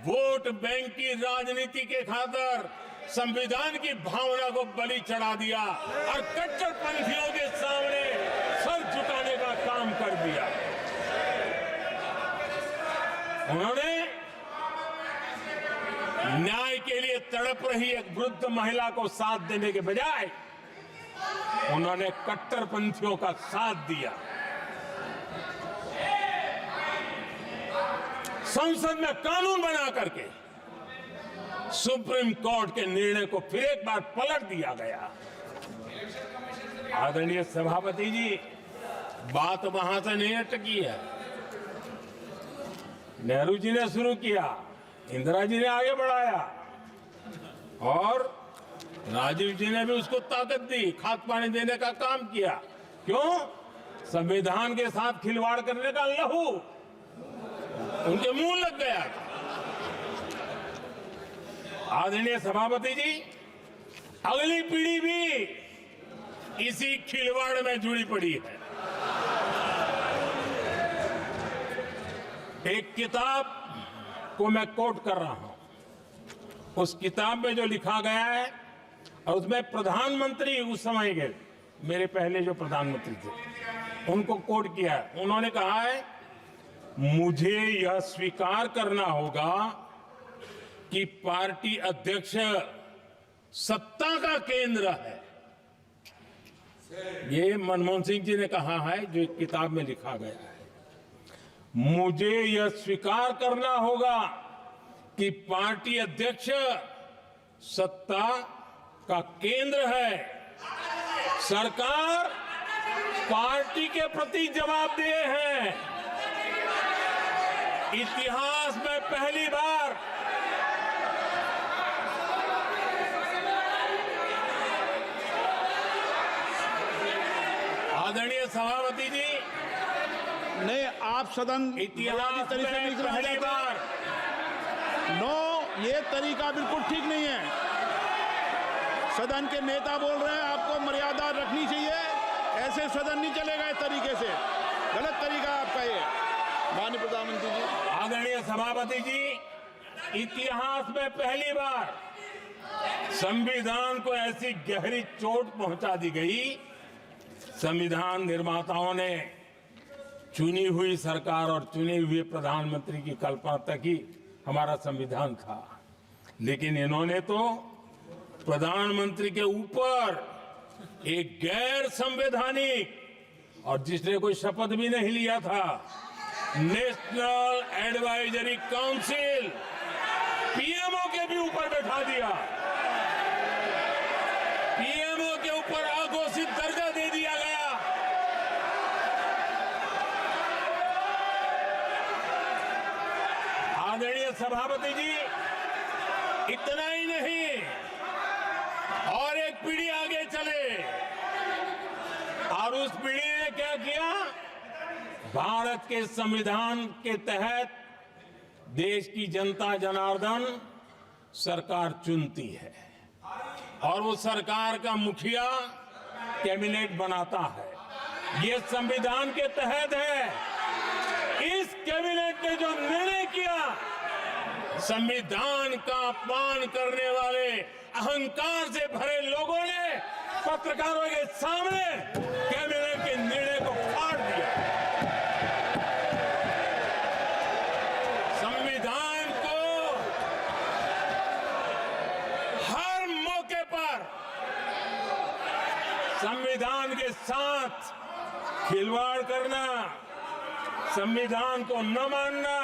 वोट बैंक की राजनीति के खातिर संविधान की भावना को बलि चढ़ा दिया और कट्टरपंथियों के सामने सर झुकाने का काम कर दिया। उन्होंने न्याय के लिए तड़प रही एक वृद्ध महिला को साथ देने के बजाय उन्होंने कट्टरपंथियों का साथ दिया। संसद में कानून बना करके सुप्रीम कोर्ट के निर्णय को फिर एक बार पलट दिया गया। आदरणीय सभापति जी, बात वहां से नहीं अटकी है। नेहरू जी ने शुरू किया, इंदिरा जी ने आगे बढ़ाया और राजीव जी ने भी उसको ताकत दी, खाद पानी देने का काम किया। क्यों? संविधान के साथ खिलवाड़ करने का लहू उनके मुंह लग गया था। आदरणीय सभापति जी, अगली पीढ़ी भी इसी खिलवाड़ में जुड़ी पड़ी है। एक किताब को मैं कोट कर रहा हूं। उस किताब में जो लिखा गया है और उसमें प्रधानमंत्री उस समय के मेरे पहले जो प्रधानमंत्री थे उनको कोट किया है। उन्होंने कहा है, मुझे यह स्वीकार करना होगा कि पार्टी अध्यक्ष सत्ता का केंद्र है। ये मनमोहन सिंह जी ने कहा है, जो एक किताब में लिखा गया है। मुझे यह स्वीकार करना होगा कि पार्टी अध्यक्ष सत्ता का केंद्र है। सरकार पार्टी के प्रति जवाबदेह है। इतिहास में पहली बार आदरणीय सभापति जी, नहीं, आप सदन इतिहास में पहली बार ये तरीका बिल्कुल ठीक नहीं है। सदन के नेता बोल रहे हैं, आपको मर्यादा रखनी चाहिए। ऐसे सदन नहीं चलेगा इस तरीके से, गलत तरीका आपका ये। माननीय प्रधानमंत्री जी। आदरणीय सभापति जी, इतिहास में पहली बार संविधान को ऐसी गहरी चोट पहुंचा दी गई। संविधान निर्माताओं ने चुनी हुई सरकार और चुने हुए प्रधानमंत्री की कल्पना तक ही हमारा संविधान था, लेकिन इन्होंने तो प्रधानमंत्री के ऊपर एक गैर संवैधानिक, और जिसने कोई शपथ भी नहीं लिया था, नेशनल एडवाइजरी काउंसिल पीएमओ के भी ऊपर बैठा दिया। पीएमओ के ऊपर अघोषित दर्जा दे दिया गया। आदरणीय सभापति जी, इतना ही नहीं, और एक पीढ़ी आगे चले और उस पीढ़ी ने क्या किया? भारत के संविधान के तहत देश की जनता जनार्दन सरकार चुनती है और वो सरकार का मुखिया कैबिनेट बनाता है। ये संविधान के तहत है। इस कैबिनेट ने जो निर्णय किया, संविधान का अपमान करने वाले अहंकार से भरे लोगों ने पत्रकारों के सामने कैबिनेट के निर्णय को फाड़ दिया। संविधान को हर मौके पर संविधान के साथ खिलवाड़ करना, संविधान को न मानना,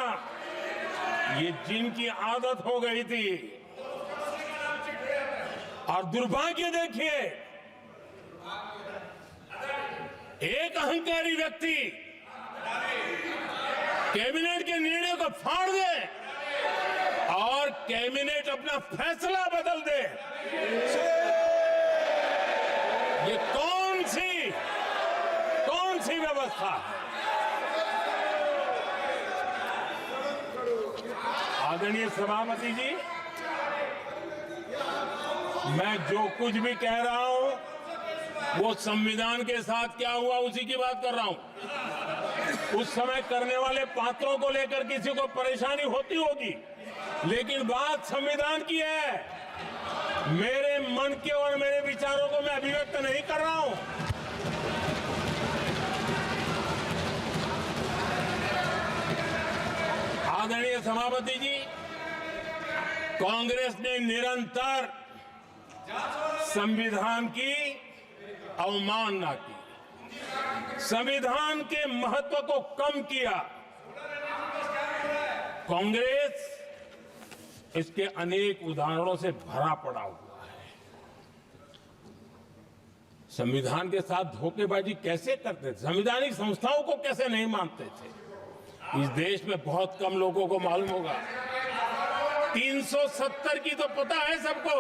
ये जिनकी आदत हो गई थी। और दुर्भाग्य देखिए, एक अहंकारी व्यक्ति कैबिनेट के निर्णय को फाड़ दे और कैबिनेट अपना फैसला बदल दे। ये कौन व्यवस्था है। आदरणीय सभापति जी, मैं जो कुछ भी कह रहा हूं वो संविधान के साथ क्या हुआ उसी की बात कर रहा हूं। उस समय करने वाले पात्रों को लेकर किसी को परेशानी होती होगी, लेकिन बात संविधान की है। मेरे मन के और मेरे विचारों को मैं अभिव्यक्त नहीं कर रहा हूं। आदरणीय सभापति जी, कांग्रेस ने निरंतर संविधान की अवमानना की, संविधान के महत्व को कम किया। कांग्रेस इसके अनेक उदाहरणों से भरा पड़ा हुआ है। संविधान के साथ धोखेबाजी कैसे करते थे, संवैधानिक संस्थाओं को कैसे नहीं मानते थे, इस देश में बहुत कम लोगों को मालूम होगा। 370 की तो पता है सबको,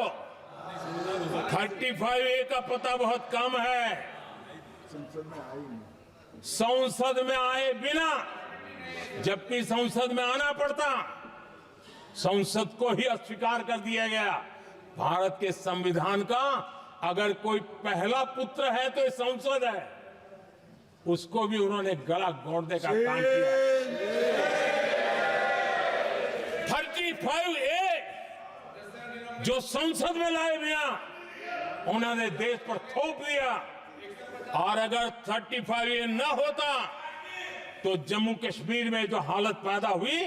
35A का पता बहुत कम है। संसद में आए बिना, जबकि संसद में आना पड़ता, संसद को ही अस्वीकार कर दिया गया। भारत के संविधान का अगर कोई पहला पुत्र है तो ये संसद है, उसको भी उन्होंने गला घोटने का काम किया। 35A जो संसद में लाए बिना उन्होंने देश पर थोप दिया, और अगर 35A न होता तो जम्मू कश्मीर में जो हालत पैदा हुई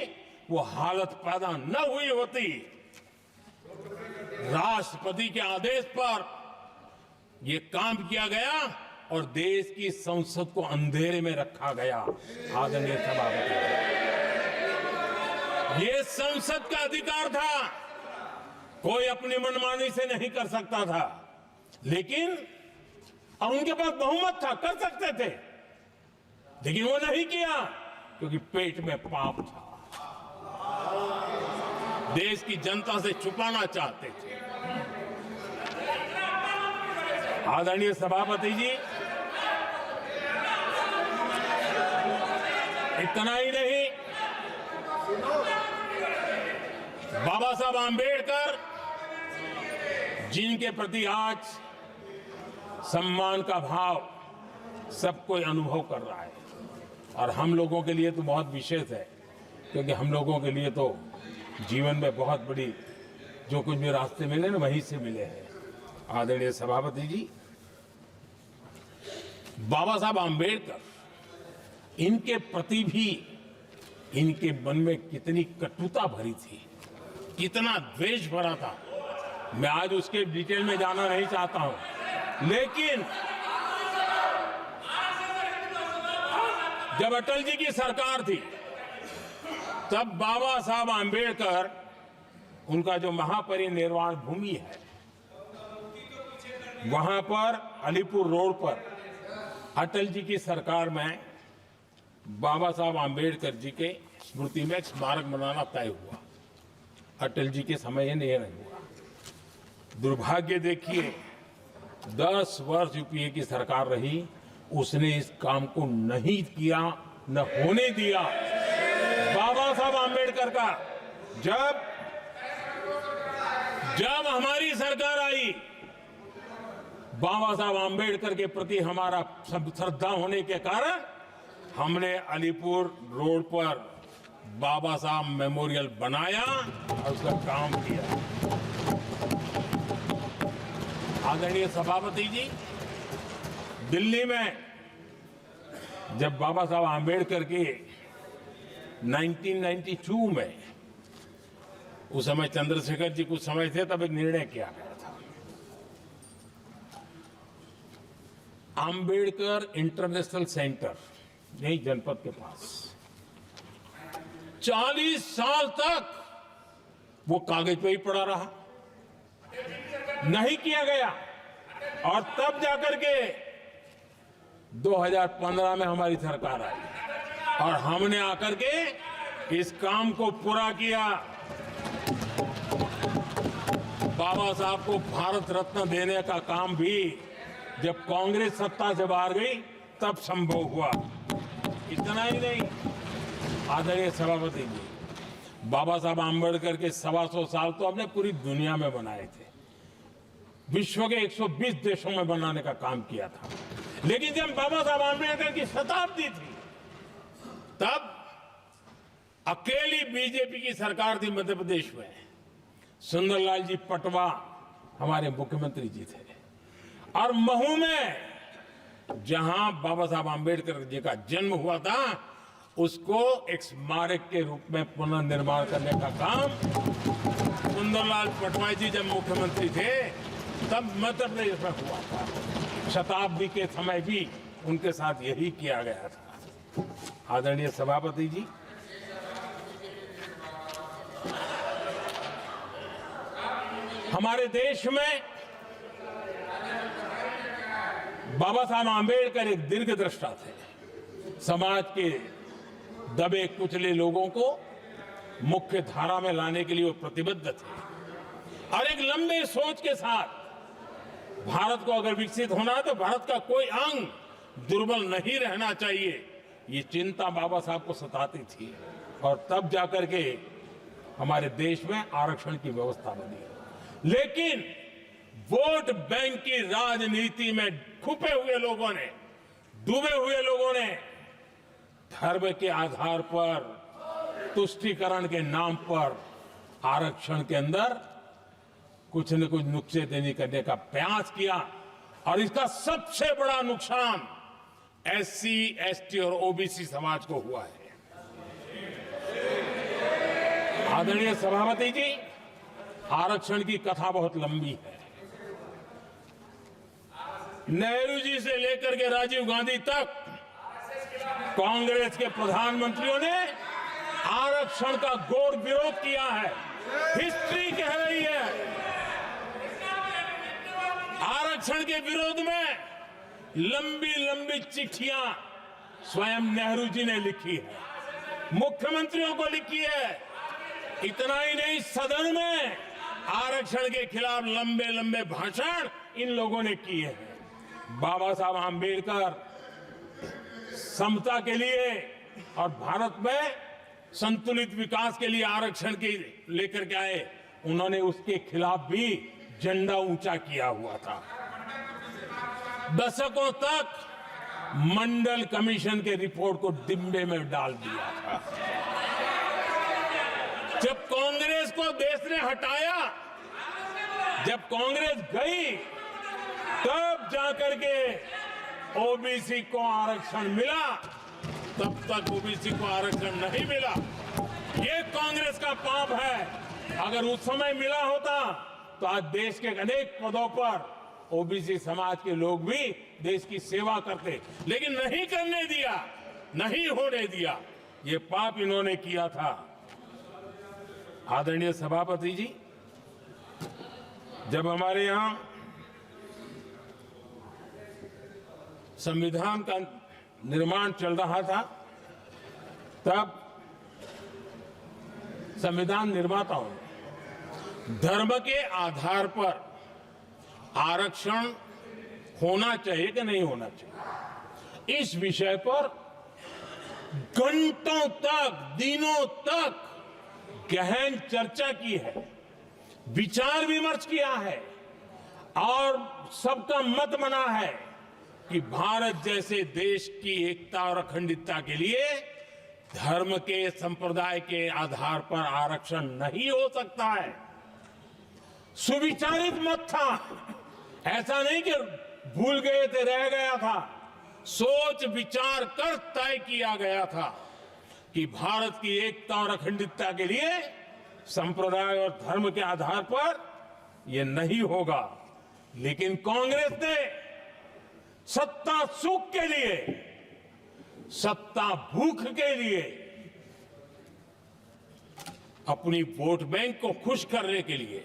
वो हालत पैदा न हुई होती। राष्ट्रपति के आदेश पर यह काम किया गया और देश की संसद को अंधेरे में रखा गया। आदरणीय सभापति, ये संसद का अधिकार था, कोई अपनी मनमानी से नहीं कर सकता था, लेकिन और उनके पास बहुमत था, कर सकते थे, लेकिन वो नहीं किया क्योंकि पेट में पाप था, देश की जनता से छुपाना चाहते थे। आदरणीय सभापति जी, इतना ही नहीं, बाबा साहब आंबेडकर जिनके प्रति आज सम्मान का भाव सब कोई अनुभव कर रहा है, और हम लोगों के लिए तो बहुत विशेष है, क्योंकि हम लोगों के लिए तो जीवन में बहुत बड़ी जो कुछ भी रास्ते मिले ना वहीं से मिले हैं। आदरणीय सभापति जी, बाबा साहब आंबेडकर, इनके प्रति भी इनके मन में कितनी कटुता भरी थी, कितना द्वेष भरा था, मैं आज उसके डिटेल में जाना नहीं चाहता हूं। लेकिन जब अटल जी की सरकार थी तब बाबा साहब आंबेडकर, उनका जो महापरिनिर्वाण भूमि है, वहां पर अलीपुर रोड पर अटल जी की सरकार में बाबा साहब आंबेडकर जी के स्मृति में एक स्मारक बनाना तय हुआ। अटल जी के समय यह नहीं हुआ। दुर्भाग्य देखिए, 10 वर्ष यूपीए की सरकार रही, उसने इस काम को नहीं किया, न होने दिया। बाबा साहब आंबेडकर का जब हमारी सरकार आई, बाबा साहब आंबेडकर के प्रति हमारा श्रद्धा होने के कारण हमने अलीपुर रोड पर बाबा साहब मेमोरियल बनाया और उसका काम किया। आदरणीय सभापति जी, दिल्ली में जब बाबा साहब आंबेडकर के 1992 में, उस समय चंद्रशेखर जी कुछ समय थे, तब एक निर्णय किया गया था, आंबेडकर इंटरनेशनल सेंटर, यही जनपद के पास 40 साल तक वो कागज पे ही पड़ा रहा, नहीं किया गया। और तब जाकर के 2015 में हमारी सरकार आई और हमने आकर के इस काम को पूरा किया। बाबा साहब को भारत रत्न देने का काम भी जब कांग्रेस सत्ता से बाहर गई तब संभव हुआ। इतना ही नहीं, आदरणीय सभापति जी, बाबा साहब आम्बेडकर के 125 साल तो हमने पूरी दुनिया में बनाए थे, विश्व के 120 देशों में बनाने का काम किया था। लेकिन जब बाबा साहब आम्बेडकर की शताब्दी थी, तब अकेली बीजेपी की सरकार थी मध्य प्रदेश में। सुंदरलाल जी पटवा हमारे मुख्यमंत्री जी थे, और महू में जहां बाबा साहब आम्बेडकर जी का जन्म हुआ था, उसको एक स्मारक के रूप में पुनर्निर्माण करने का काम सुंदरलाल पटवा जी जब मुख्यमंत्री थे तब मध्य प्रदेश में हुआ था। शताब्दी के समय भी उनके साथ यही किया गया था। आदरणीय सभापति जी, हमारे देश में बाबा साहब आम्बेडकर एक दीर्घदृष्टा थे। समाज के दबे कुचले लोगों को मुख्य धारा में लाने के लिए वो प्रतिबद्ध थे, और एक लंबे सोच के साथ भारत को अगर विकसित होना है तो भारत का कोई अंग दुर्बल नहीं रहना चाहिए, ये चिंता बाबा साहब को सताती थी। और तब जाकर के हमारे देश में आरक्षण की व्यवस्था बनी। लेकिन वोट बैंक की राजनीति में छुपे हुए लोगों ने, डूबे हुए लोगों ने धर्म के आधार पर, तुष्टीकरण के नाम पर आरक्षण के अंदर कुछ न कुछ नुक्सेदनी करने का प्रयास किया, और इसका सबसे बड़ा नुकसान एससी, एसटी और ओबीसी समाज को हुआ है। आदरणीय सभापति जी, आरक्षण की कथा बहुत लंबी है। नेहरू जी से लेकर के राजीव गांधी तक कांग्रेस के प्रधानमंत्रियों ने आरक्षण का घोर विरोध किया है। हिस्ट्री कह रही है, आरक्षण के विरोध में लंबी लंबी चिट्ठियां स्वयं नेहरू जी ने लिखी है, मुख्यमंत्रियों को लिखी है। इतना ही नहीं, सदन में आरक्षण के खिलाफ लंबे लंबे भाषण इन लोगों ने किए हैं। बाबा साहब आम्बेडकर समता के लिए और भारत में संतुलित विकास के लिए आरक्षण की लेकर के आए, उन्होंने उसके खिलाफ भी झंडा ऊंचा किया हुआ था। दशकों तक मंडल कमीशन के रिपोर्ट को डिब्बे में डाल दिया था। जब कांग्रेस को देश ने हटाया, जब कांग्रेस गई, तब जाकर के ओबीसी को आरक्षण मिला, तब तक ओबीसी को आरक्षण नहीं मिला। ये कांग्रेस का पाप है। अगर उस समय मिला होता तो आज देश के अनेक पदों पर ओबीसी समाज के लोग भी देश की सेवा करते, लेकिन नहीं करने दिया, नहीं होने दिया। ये पाप इन्होंने किया था। आदरणीय सभापति जी, जब हमारे यहां संविधान का निर्माण चल रहा था, तब संविधान निर्माताओं ने धर्म के आधार पर आरक्षण होना चाहिए कि नहीं होना चाहिए, इस विषय पर घंटों तक, दिनों तक गहन चर्चा की है, विचार विमर्श किया है, और सबका मत बना है कि भारत जैसे देश की एकता और अखंडता के लिए धर्म के, संप्रदाय के आधार पर आरक्षण नहीं हो सकता है। सुविचारित मत था, ऐसा नहीं कि भूल गए थे, रह गया था। सोच विचार कर तय किया गया था कि भारत की एकता और अखंडता के लिए संप्रदाय और धर्म के आधार पर यह नहीं होगा। लेकिन कांग्रेस ने सत्ता सुख के लिए, सत्ता भूख के लिए, अपनी वोट बैंक को खुश करने के लिए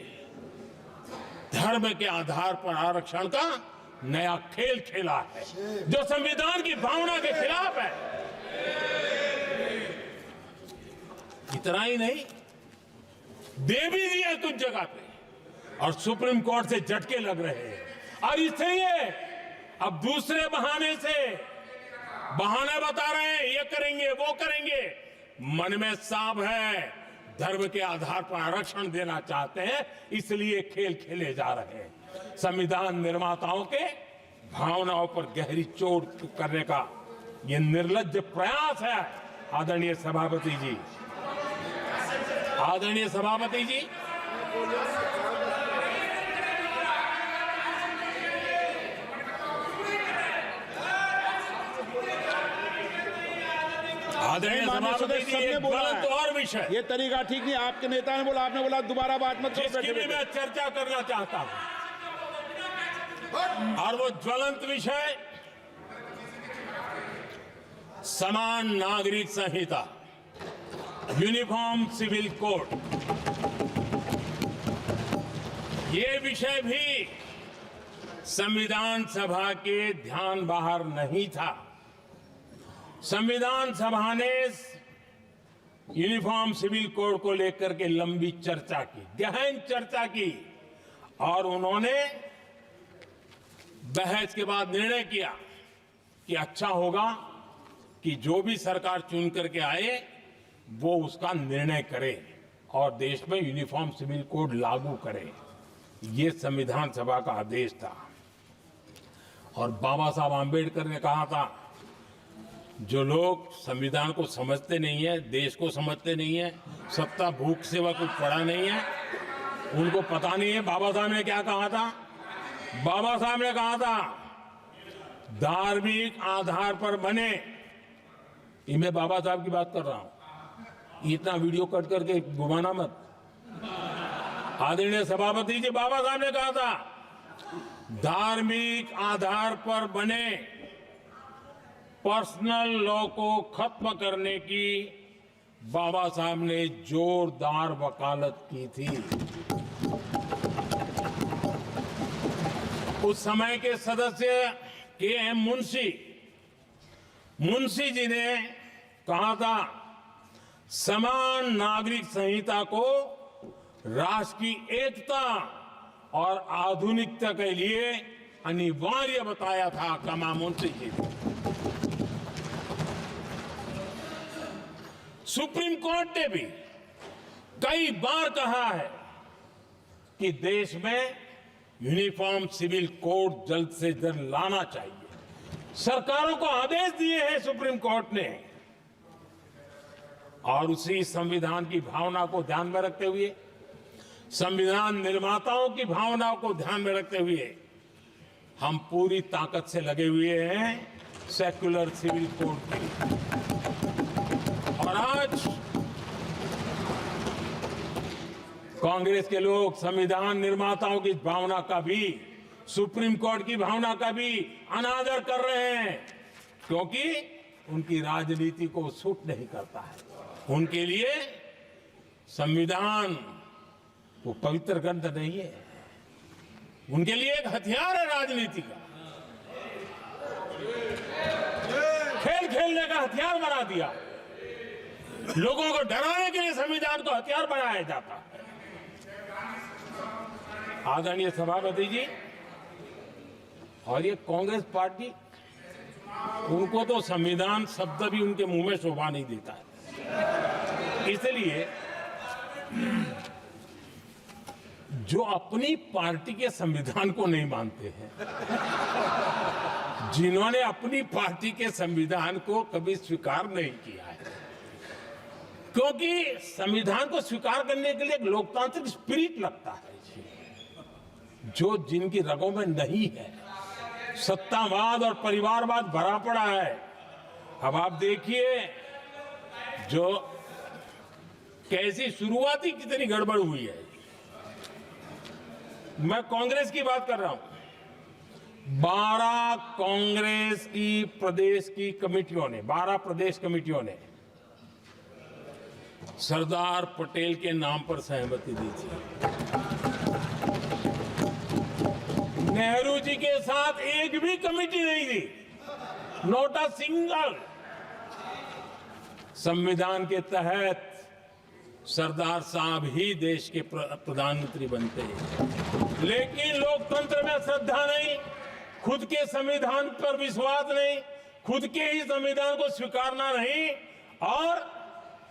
धर्म के आधार पर आरक्षण का नया खेल खेला है, जो संविधान की भावना के खिलाफ है। इतना ही नहीं, दे भी दिया कुछ जगह पे, और सुप्रीम कोर्ट से झटके लग रहे हैं। और इसलिए अब दूसरे बहाने से बहाने बता रहे हैं, ये करेंगे वो करेंगे, मन में साफ है, धर्म के आधार पर आरक्षण देना चाहते हैं, इसलिए खेल खेले जा रहे हैं। संविधान निर्माताओं के भावनाओं पर गहरी चोट करने का ये निर्लज्ज प्रयास है। आदरणीय सभापति जी, आदरणीय सभापति जी, आदरणीय सभापति जी, एक गलत और विषय, ये तरीका ठीक नहीं। आपके नेता ने बोला, आपने बोला दोबारा बात मत करो। जिसकी भी मैं चर्चा करना चाहता हूं, और वो ज्वलंत विषय समान नागरिक संहिता, यूनिफॉर्म सिविल कोड। ये विषय भी संविधान सभा के ध्यान बाहर नहीं था। संविधान सभा ने यूनिफॉर्म सिविल कोड को लेकर के लंबी चर्चा की, गहन चर्चा की, और उन्होंने बहस के बाद निर्णय किया कि अच्छा होगा कि जो भी सरकार चुन करके आए वो उसका निर्णय करे और देश में यूनिफॉर्म सिविल कोड लागू करे। ये संविधान सभा का आदेश था। और बाबा साहब आंबेडकर ने कहा था, जो लोग संविधान को समझते नहीं है, देश को समझते नहीं है, सत्ता भूख सेवा कुछ पड़ा नहीं है, उनको पता नहीं है बाबा साहब ने क्या कहा था। बाबा साहब ने कहा था, धार्मिक आधार पर बने, ये मैं बाबा साहब की बात कर रहा हूं, इतना वीडियो कट करके घुमाना मत। आदरणीय सभापति जी, बाबा साहब ने कहा था, धार्मिक आधार पर बने पर्सनल लॉ को खत्म करने की बाबा साहब ने जोरदार वकालत की थी। उस समय के सदस्य के मुंशी जी ने कहा था, समान नागरिक संहिता को राष्ट्र की एकता और आधुनिकता के लिए अनिवार्य बताया था। कमा मुंशी जी ने। सुप्रीम कोर्ट ने भी कई बार कहा है कि देश में यूनिफॉर्म सिविल कोड जल्द से जल्द लाना चाहिए। सरकारों को आदेश दिए हैं सुप्रीम कोर्ट ने, और उसी संविधान की भावना को ध्यान में रखते हुए, संविधान निर्माताओं की भावनाओं को ध्यान में रखते हुए हम पूरी ताकत से लगे हुए हैं सेक्युलर सिविल कोड की। और आज कांग्रेस के लोग संविधान निर्माताओं की भावना का भी, सुप्रीम कोर्ट की भावना का भी अनादर कर रहे हैं, क्योंकि उनकी राजनीति को सूट नहीं करता है। उनके लिए संविधान वो पवित्र ग्रंथ नहीं है, उनके लिए एक हथियार है राजनीति का। खेल खेलने का हथियार बना दिया। लोगों को डराने के लिए संविधान को हथियार बनाया जाता है। आदरणीय सभापति जी, और ये कांग्रेस पार्टी, उनको तो संविधान शब्द भी उनके मुंह में शोभा नहीं देता है। इसलिए जो अपनी पार्टी के संविधान को नहीं मानते हैं, जिन्होंने अपनी पार्टी के संविधान को कभी स्वीकार नहीं किया है, क्योंकि संविधान को स्वीकार करने के लिए एक लोकतांत्रिक स्पिरिट लगता है जो जिनकी रगों में नहीं है। सत्तावाद और परिवारवाद भरा पड़ा है। अब आप देखिए जो कैसी शुरुआती कितनी गड़बड़ हुई है। मैं कांग्रेस की बात कर रहा हूं। 12 कांग्रेस की प्रदेश की कमेटियों ने, 12 प्रदेश कमेटियों ने सरदार पटेल के नाम पर सहमति दी थी। नेहरू जी के साथ एक भी कमेटी नहीं थी, नॉट अ सिंगल। संविधान के तहत सरदार साहब ही देश के प्रधानमंत्री बनते हैं, लेकिन लोकतंत्र में श्रद्धा नहीं, खुद के संविधान पर विश्वास नहीं, खुद के ही संविधान को स्वीकारना नहीं और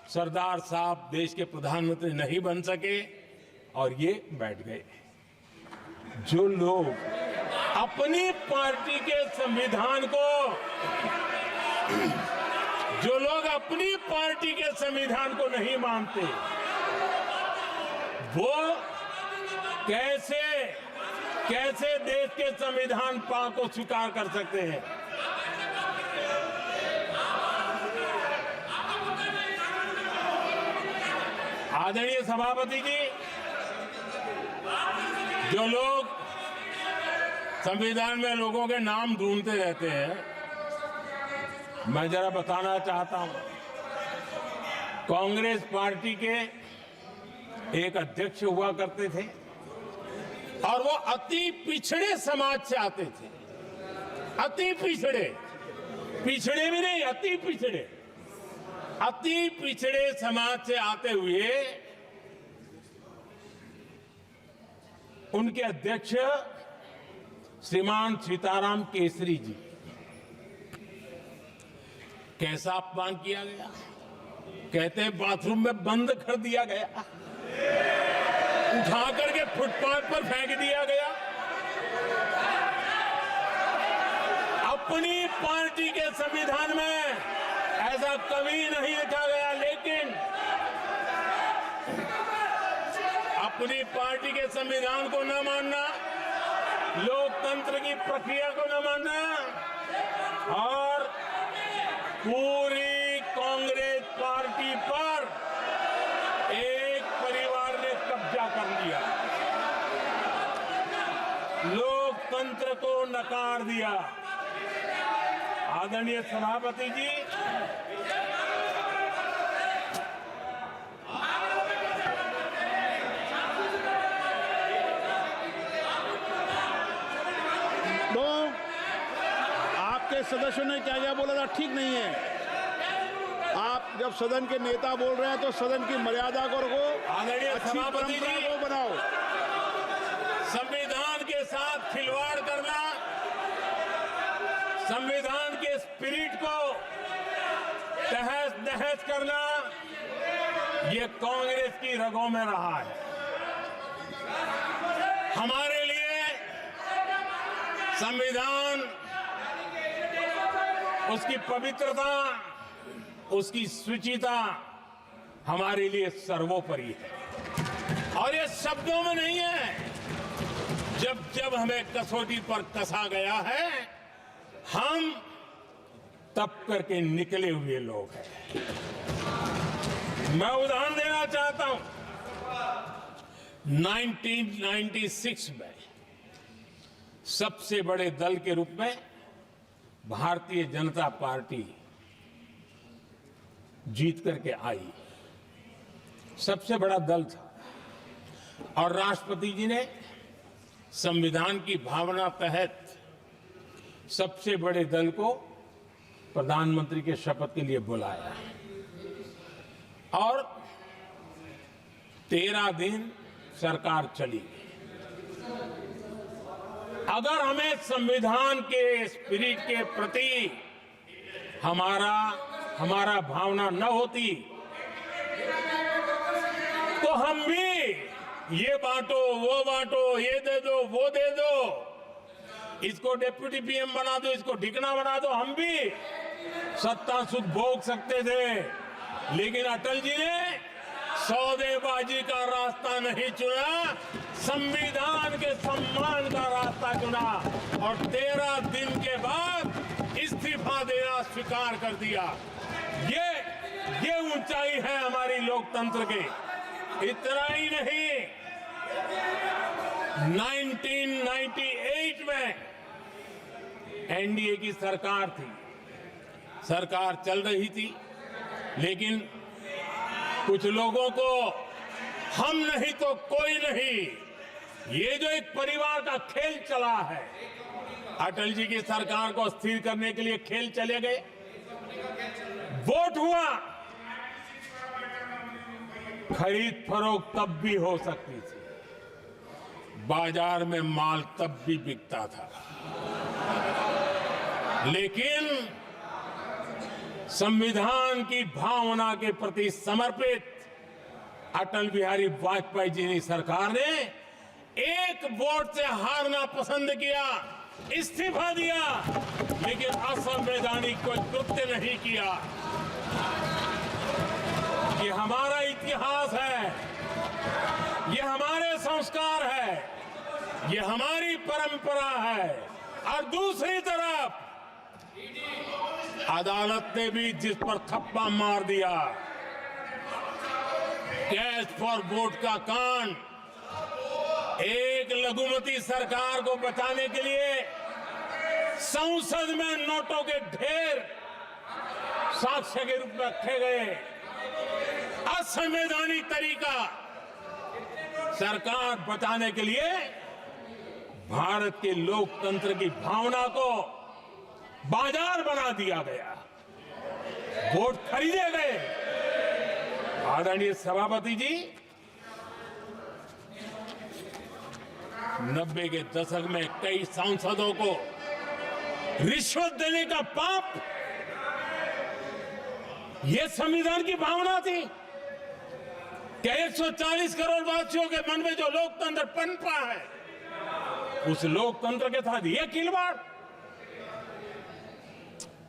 सरदार साहब देश के प्रधानमंत्री नहीं बन सके और ये बैठ गए। जो लोग अपनी पार्टी के संविधान को नहीं मानते, वो कैसे देश के संविधान को स्वीकार कर सकते हैं? आदरणीय सभापति जी, जो लोग संविधान में लोगों के नाम ढूंढते रहते हैं, मैं जरा बताना चाहता हूं, कांग्रेस पार्टी के एक अध्यक्ष हुआ करते थे और वो अति पिछड़े समाज से आते थे। अति पिछड़े भी नहीं, अति पिछड़े समाज से आते हुए उनके अध्यक्ष श्रीमान सीताराम केसरी जी, कैसा अपमान किया गया। कहते हैं बाथरूम में बंद कर दिया गया, उठा करके फुटपाथ पर फेंक दिया गया। अपनी पार्टी के संविधान में ऐसा कभी नहीं लिखा गया, लेकिन अपनी पार्टी के संविधान को न मानना, लोकतंत्र की प्रक्रिया को न मानना और पूरी कांग्रेस पार्टी पर एक परिवार ने कब्जा कर लिया, लोकतंत्र को नकार दिया। आदरणीय सभापति जी, तो आपके सदस्यों ने क्या क्या बोला था ठीक नहीं है। आप जब सदन के नेता बोल रहे हैं तो सदन की मर्यादा को रखो, अच्छी परंपरा को बनाओ। संविधान के साथ खिलवाड़ करना, संविधान के स्पिरिट को तहस नहस करना, ये कांग्रेस की रगों में रहा है। हमारे लिए संविधान, उसकी पवित्रता, उसकी शुचिता हमारे लिए सर्वोपरि है और ये शब्दों में नहीं है। जब जब हमें कसौटी पर कसा गया है, हम तप करके निकले हुए लोग हैं। मैं उदाहरण देना चाहता हूं, 1996 में सबसे बड़े दल के रूप में भारतीय जनता पार्टी जीत करके आई, सबसे बड़ा दल था और राष्ट्रपति जी ने संविधान की भावना तहत सबसे बड़े दल को प्रधानमंत्री के शपथ के लिए बुलाया और 13 दिन सरकार चली। अगर हमें संविधान के स्पिरिट के प्रति हमारा भावना न होती तो हम भी ये बांटो, वो बांटो, ये दे दो, वो दे दो, इसको डिप्टी पीएम बना दो, इसको ढिकना बना दो, हम भी सत्ता सुख भोग सकते थे। लेकिन अटल जी ने सौदेबाजी का रास्ता नहीं चुना, संविधान के सम्मान का रास्ता चुना और 13 दिन के बाद इस्तीफा देना स्वीकार कर दिया। ये ऊंचाई है हमारी लोकतंत्र के। इतना ही नहीं, 1998 में एनडीए की सरकार थी, सरकार चल रही थी, लेकिन कुछ लोगों को हम नहीं तो कोई नहीं, ये जो एक परिवार का खेल चला है, अटल जी की सरकार को अस्थिर करने के लिए खेल चले गए। वोट हुआ, खरीद फरोख्त तब भी हो सकती थी, बाजार में माल तब भी बिकता था, लेकिन संविधान की भावना के प्रति समर्पित अटल बिहारी वाजपेयी जी की सरकार ने एक वोट से हारना पसंद किया, इस्तीफा दिया, लेकिन असंवैधानिक कोई कृत्य नहीं किया। ये हमारा इतिहास है, ये हमारे संस्कार है, ये हमारी परंपरा है। और दूसरी तरफ अदालत ने भी जिस पर थप्पा मार दिया, कैश फॉर वोट का कांड, एक लघुमती सरकार को बचाने के लिए संसद में नोटों के ढेर साक्ष्य के रूप में रखे गए, असंवैधानिक तरीका। सरकार बचाने के लिए भारत के लोकतंत्र की भावना को बाजार बना दिया गया, वोट खरीदे गए। आदरणीय सभापति जी, 90 के दशक में कई सांसदों को रिश्वत देने का पाप, यह संविधान की भावना थी। क्या 140 करोड़ वासियों के मन में जो लोकतंत्र पनपा है, उस लोकतंत्र के साथ यह खिलवाड़?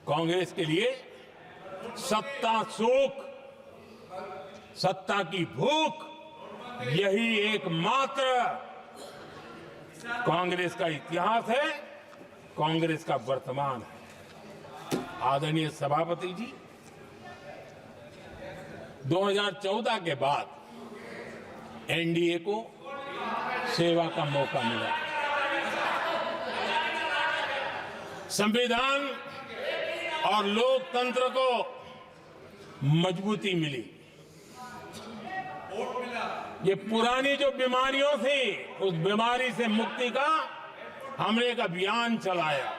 कांग्रेस के लिए सत्ता सुख, सत्ता की भूख, यही एकमात्र कांग्रेस का इतिहास है, कांग्रेस का वर्तमान है। आदरणीय सभापति जी, 2014 के बाद एनडीए को सेवा का मौका मिला। संविधान और लोकतंत्र को मजबूती मिली। ये पुरानी जो बीमारियों थी, उस बीमारी से मुक्ति का हमने एक अभियान चलाया।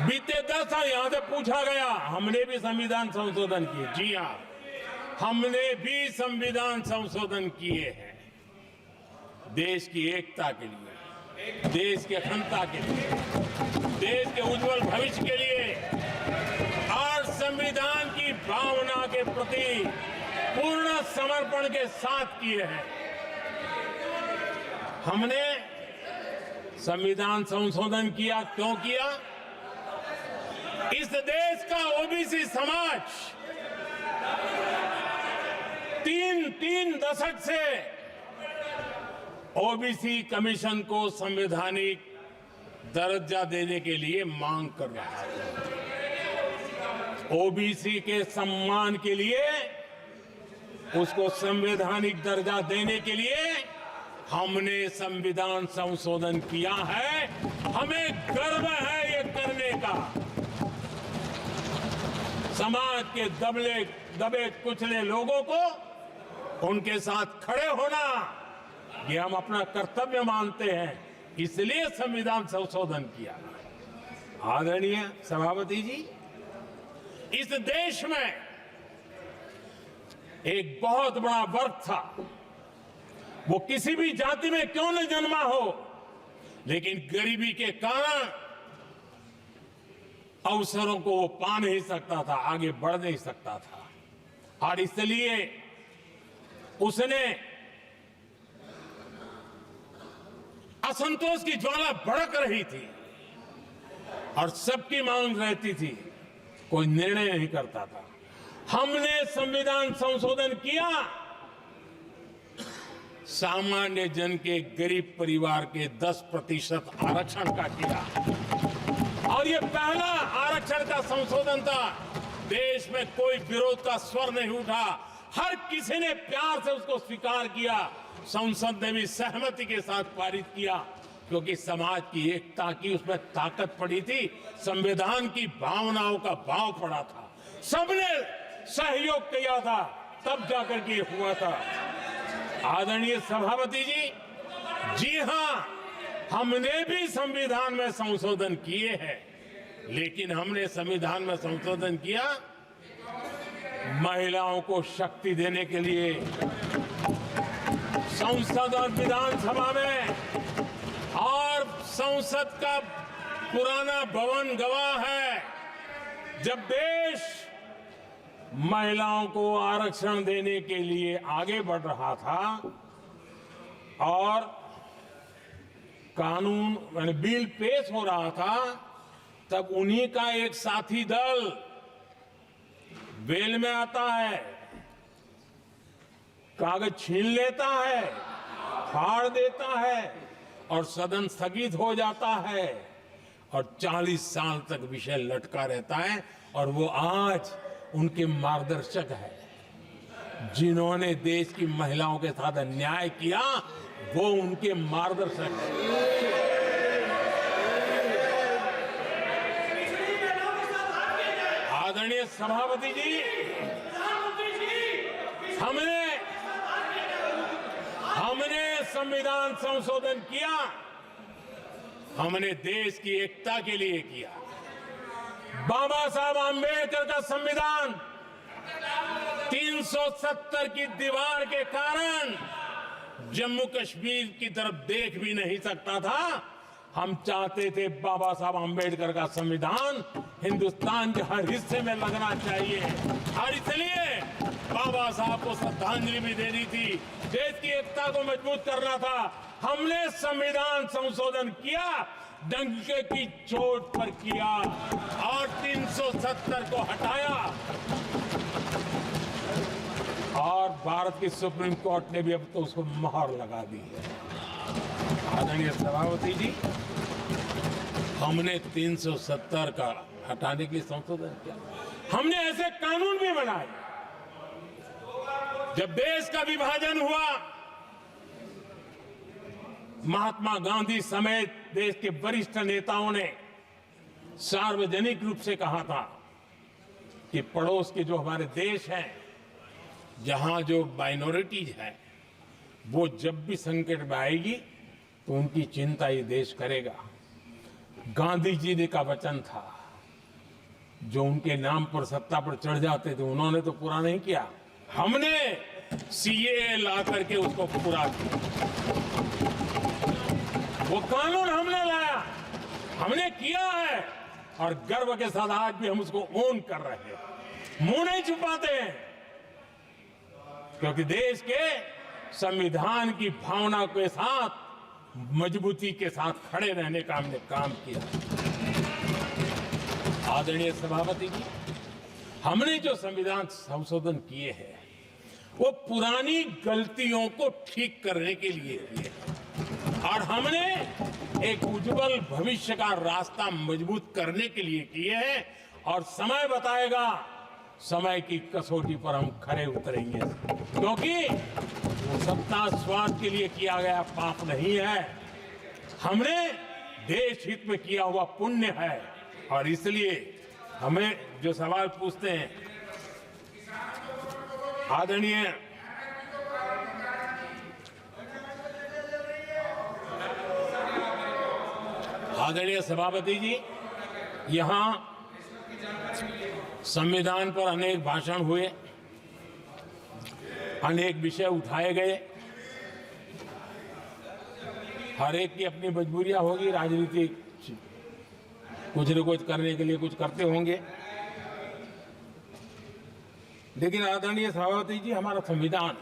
बीते 10 साल यहां से पूछा गया, हमने भी संविधान संशोधन किए। जी हां, हमने भी संविधान संशोधन किए हैं, देश की एकता के लिए, देश की अखंडता के लिए, देश के उज्जवल भविष्य के लिए और संविधान की भावना के प्रति पूर्ण समर्पण के साथ किए हैं। हमने संविधान संशोधन किया, क्यों किया? इस देश का ओबीसी समाज तीन दशक से ओबीसी कमीशन को संवैधानिक दर्जा देने के लिए मांग कर रहा है। ओबीसी के सम्मान के लिए, उसको संवैधानिक दर्जा देने के लिए हमने संविधान संशोधन किया है। हमें गर्व है ये करने का। समाज के दबे कुचले लोगों को उनके साथ खड़े होना, ये हम अपना कर्तव्य मानते हैं, इसलिए संविधान संशोधन किया। आदरणीय सभापति जी, इस देश में एक बहुत बड़ा वर्ग था, वो किसी भी जाति में क्यों न जन्मा हो, लेकिन गरीबी के कारण अवसरों को वो पा नहीं सकता था, आगे बढ़ नहीं सकता था। और इसलिए उसने असंतोष की ज्वाला भड़क रही थी और सबकी मांग रहती थी, कोई निर्णय नहीं करता था। हमने संविधान संशोधन किया, सामान्य जन के गरीब परिवार के 10% आरक्षण का किया, और ये पहला आरक्षण का संशोधन था। देश में कोई विरोध का स्वर नहीं उठा, हर किसी ने प्यार से उसको स्वीकार किया। संसद ने भी सहमति के साथ पारित किया, क्योंकि समाज की एकता की उसमें ताकत पड़ी थी, संविधान की भावनाओं का भाव पड़ा था, सबने सहयोग किया था, तब जाकर के हुआ था। आदरणीय सभापति जी, जी हां, हमने भी संविधान में संशोधन किए हैं, लेकिन हमने संविधान में संशोधन किया महिलाओं को शक्ति देने के लिए। संसद और विधानसभा में, और संसद का पुराना भवन गवाह है, जब देश महिलाओं को आरक्षण देने के लिए आगे बढ़ रहा था और कानून यानी बिल पेश हो रहा था, तब उन्हीं का एक साथी दल वेल में आता है, कागज छीन लेता है, फाड़ देता है और सदन स्थगित हो जाता है और 40 साल तक विषय लटका रहता है। और वो आज उनके मार्गदर्शक है, जिन्होंने देश की महिलाओं के साथ अन्याय किया, वो उनके मार्गदर्शक है। आदरणीय सभापति जी, हमने संविधान संशोधन किया, हमने देश की एकता के लिए किया। बाबा साहब आंबेडकर का संविधान 370 की दीवार के कारण जम्मू कश्मीर की तरफ देख भी नहीं सकता था। हम चाहते थे बाबा साहब आंबेडकर का संविधान हिंदुस्तान के हर हिस्से में लगना चाहिए और इसलिए बाबा साहब को श्रद्धांजलि भी देनी थी, देश की एकता को मजबूत करना था। हमने संविधान संशोधन किया, डंके की चोट पर किया और 370 को हटाया और भारत की सुप्रीम कोर्ट ने भी अब तो उसको मोहर लगा दी है। आदरणीय सभापति जी, हमने 370 का हटाने के लिए संशोधन किया। हमने ऐसे कानून भी बनाए। जब देश का विभाजन हुआ, महात्मा गांधी समेत देश के वरिष्ठ नेताओं ने सार्वजनिक रूप से कहा था कि पड़ोस के जो हमारे देश हैं, जहां जो माइनॉरिटीज है, वो जब भी संकट में आएगी तो उनकी चिंता ये देश करेगा। गांधी जी ने का वचन था, जो उनके नाम पर सत्ता पर चढ़ जाते थे उन्होंने तो पूरा नहीं किया, हमने सीएए ला करके उसको पूरा किया। वो कानून हमने लाया, हमने किया है और गर्व के साथ आज भी हम उसको ओन कर रहे हैं, मुंह नहीं छुपाते हैं, क्योंकि देश के संविधान की भावना के साथ मजबूती के साथ खड़े रहने का हमने काम किया। आदरणीय सभापति जी, हमने जो संविधान संशोधन किए हैं वो पुरानी गलतियों को ठीक करने के लिए किए और हमने एक उज्जवल भविष्य का रास्ता मजबूत करने के लिए किए हैं और समय बताएगा, समय की कसौटी पर हम खरे उतरेंगे, क्योंकि वो सत्ता स्वार्थ के लिए किया गया पाप नहीं है, हमने देश हित में किया हुआ पुण्य है। और इसलिए हमें जो सवाल पूछते हैं आदरणीय सभापति जी, यहां संविधान पर अनेक भाषण हुए, अनेक विषय उठाए गए, हर एक की अपनी मजबूरियां होगी, राजनीति कुछ न कुछ करने के लिए कुछ करते होंगे, लेकिन आदरणीय सभापति जी, हमारा संविधान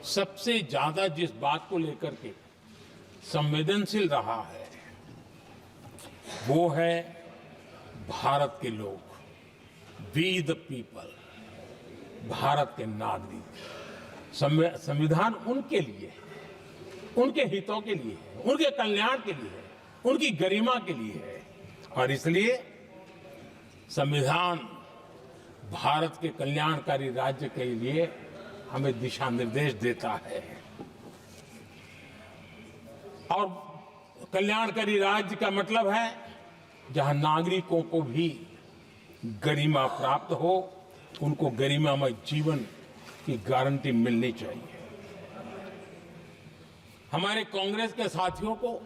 सबसे ज्यादा जिस बात को लेकर के संवेदनशील रहा है वो है भारत के लोग, वी द पीपल, भारत के नागरिक। संविधान उनके लिए है, उनके हितों के लिए है, उनके कल्याण के लिए है, उनकी गरिमा के लिए है और इसलिए संविधान भारत के कल्याणकारी राज्य के लिए हमें दिशा निर्देश देता है और कल्याणकारी राज्य का मतलब है जहां नागरिकों को भी गरिमा प्राप्त हो, उनको गरिमामय जीवन की गारंटी मिलनी चाहिए। हमारे कांग्रेस के साथियों को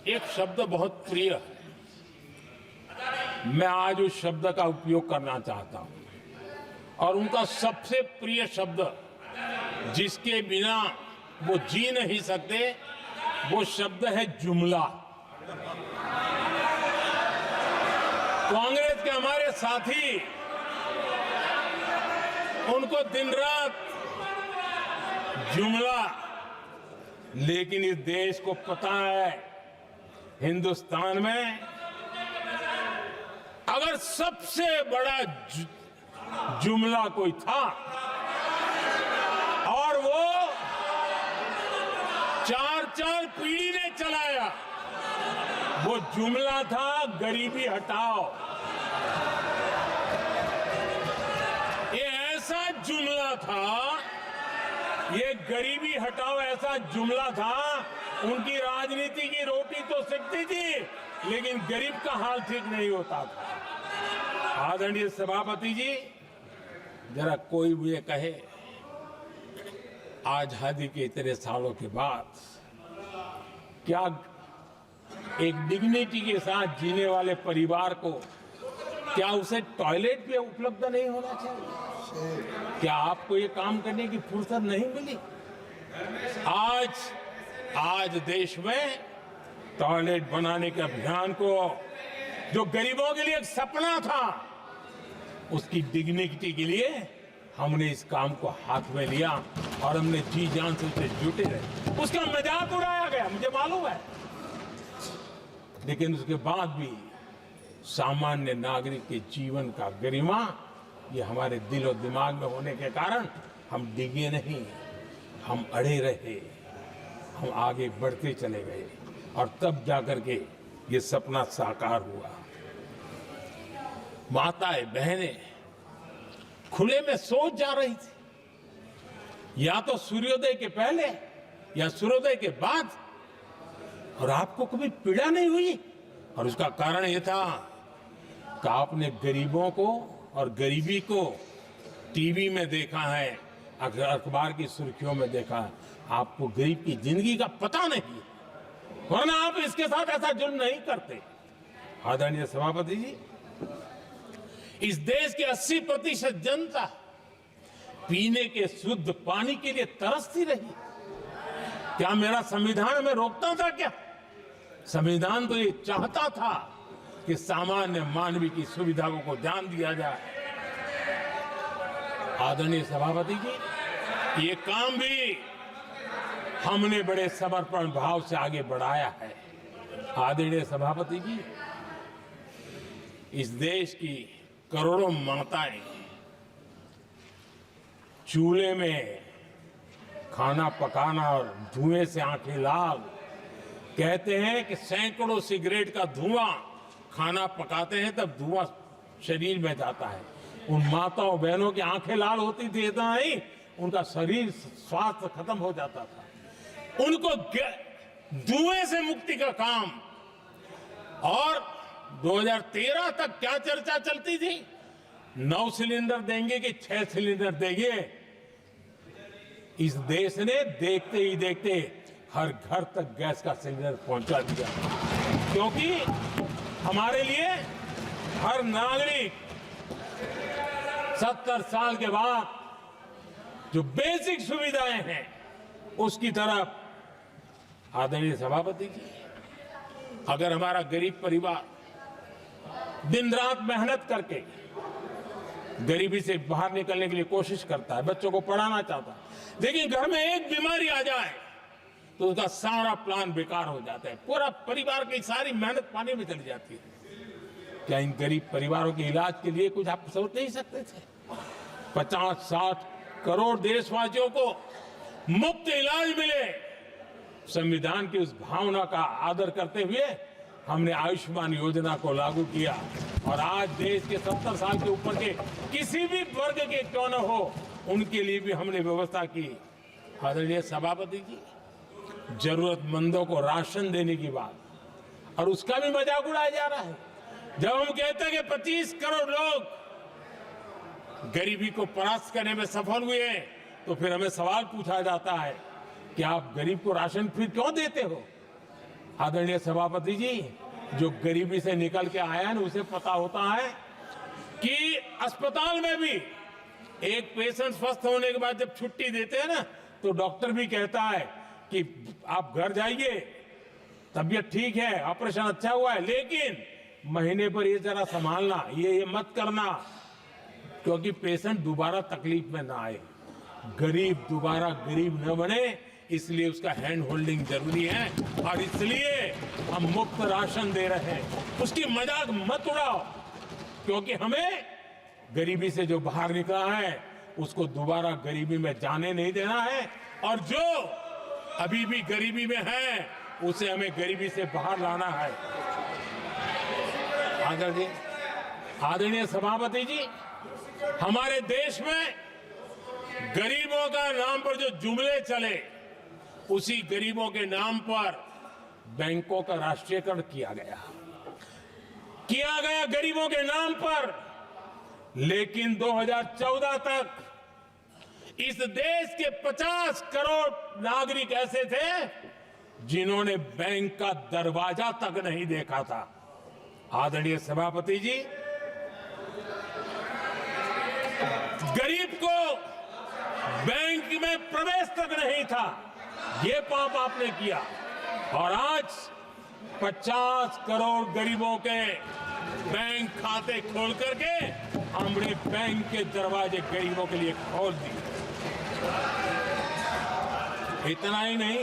एक शब्द बहुत प्रिय है, मैं आज उस शब्द का उपयोग करना चाहता हूं और उनका सबसे प्रिय शब्द जिसके बिना वो जी नहीं सकते, वो शब्द है जुमला। कांग्रेस के हमारे साथी उनको दिन रात जुमला, लेकिन इस देश को पता है हिंदुस्तान में अगर सबसे बड़ा जुमला कोई था और वो 4 पीढ़ी ने चलाया, वो जुमला था गरीबी हटाओ। ये ऐसा जुमला था, ये गरीबी हटाओ ऐसा जुमला था, उनकी राजनीति की रोटी तो सिकती थी लेकिन गरीब का हाल ठीक नहीं होता था। आदरणीय सभापति जी, जरा कोई मुझे कहे आजादी के इतने सालों के बाद क्या एक डिग्निटी के साथ जीने वाले परिवार को क्या उसे टॉयलेट भी उपलब्ध नहीं होना चाहिए? क्या आपको ये काम करने की फुर्सत नहीं मिली? आज देश में टॉयलेट बनाने के अभियान को, जो गरीबों के लिए एक सपना था, उसकी डिग्निटी के लिए हमने इस काम को हाथ में लिया और हमने जी जान से उसे जुटे रहे। उसका मजाक उड़ाया गया, मुझे मालूम है, लेकिन उसके बाद भी सामान्य नागरिक के जीवन का गरिमा, ये हमारे दिल और दिमाग में होने के कारण हम डिगे नहीं, हम अड़े रहे, हम आगे बढ़ते चले गए और तब जाकर के ये सपना साकार हुआ। माताएं बहनें खुले में सोच जा रही थी, या तो सूर्योदय के पहले या सूर्योदय के बाद, और आपको कभी पीड़ा नहीं हुई। और उसका कारण यह था कि आपने गरीबों को और गरीबी को टीवी में देखा है, अखबार की सुर्खियों में देखा है, आपको गरीब की जिंदगी का पता नहीं, वरना आप इसके साथ ऐसा जुल्म नहीं करते। आदरणीय सभापति जी, इस देश की 80% जनता पीने के शुद्ध पानी के लिए तरसती रही। क्या मेरा संविधान में रोकता था? क्या संविधान तो ये चाहता था कि सामान्य मानवीय की सुविधाओं को ध्यान दिया जाए। आदरणीय सभापति जी, ये काम भी हमने बड़े समर्पण भाव से आगे बढ़ाया है। आदरणीय सभापति जी, इस देश की करोड़ों माताएं चूल्हे में खाना पकाना और धुएं से आंखें लाल, कहते हैं कि सैकड़ों सिगरेट का धुआं, खाना पकाते हैं तब धुआं शरीर में जाता है। उन माताओं बहनों की आंखें लाल होती थी, इतना नहीं, उनका शरीर स्वास्थ्य खत्म हो जाता था। उनको धुएं से मुक्ति का काम, और 2013 तक क्या चर्चा चलती थी, 9 सिलेंडर देंगे कि 6 सिलेंडर देंगे। इस देश ने देखते ही देखते हर घर तक गैस का सिलेंडर पहुंचा दिया, क्योंकि हमारे लिए हर नागरिक 70 साल के बाद जो बेसिक सुविधाएं हैं उसकी तरफ। आदरणीय सभापति जी, अगर हमारा गरीब परिवार दिन रात मेहनत करके गरीबी से बाहर निकलने के लिए कोशिश करता है, बच्चों को पढ़ाना चाहता है, लेकिन घर में एक बीमारी आ जाए तो उसका सारा प्लान बेकार हो जाता है, पूरा परिवार की सारी मेहनत पानी में चली जाती है। क्या इन गरीब परिवारों के इलाज के लिए कुछ आप सोच नहीं सकते थे? 50-60 करोड़ देशवासियों को मुफ्त इलाज मिले। संविधान की उस भावना का आदर करते हुए हमने आयुष्मान योजना को लागू किया, और आज देश के 70 साल के ऊपर के किसी भी वर्ग के क्यों न हो, उनके लिए भी हमने व्यवस्था की। आदरणीय सभापति जी, जरूरतमंदों को राशन देने की बात, और उसका भी मजाक उड़ाया जा रहा है। जब हम कहते हैं कि 25 करोड़ लोग गरीबी को परास्त करने में सफल हुए, तो फिर हमें सवाल पूछा जाता है कि आप गरीब को राशन फिर क्यों देते हो? आदरणीय सभापति जी, जो गरीबी से निकल के आया है, उसे पता होता है कि अस्पताल में भी एक पेशेंट स्वस्थ होने के बाद जब छुट्टी देते हैं ना, तो डॉक्टर भी कहता है कि आप घर जाइए, तबीयत ठीक है, ऑपरेशन अच्छा हुआ है, लेकिन महीने पर ये जरा संभालना, ये मत करना, क्योंकि पेशेंट दोबारा तकलीफ में ना आए, गरीब दोबारा गरीब न बने, इसलिए उसका हैंड होल्डिंग जरूरी है। और इसलिए हम मुफ्त राशन दे रहे हैं। उसकी मजाक मत उड़ाओ, क्योंकि हमें गरीबी से जो बाहर निकला है उसको दोबारा गरीबी में जाने नहीं देना है, और जो अभी भी गरीबी में है उसे हमें गरीबी से बाहर लाना है। आदरणीय सभापति जी, हमारे देश में गरीबों का नाम पर जो जुमले चले, उसी गरीबों के नाम पर बैंकों का राष्ट्रीयकरण किया गया गरीबों के नाम पर। लेकिन 2014 तक इस देश के 50 करोड़ नागरिक ऐसे थे जिन्होंने बैंक का दरवाजा तक नहीं देखा था। आदरणीय सभापति जी, गरीब को बैंक में प्रवेश तक नहीं था, ये पाप आपने किया। और आज 50 करोड़ गरीबों के बैंक खाते खोल करके हमने बैंक के दरवाजे गरीबों के लिए खोल दिए। इतना ही नहीं,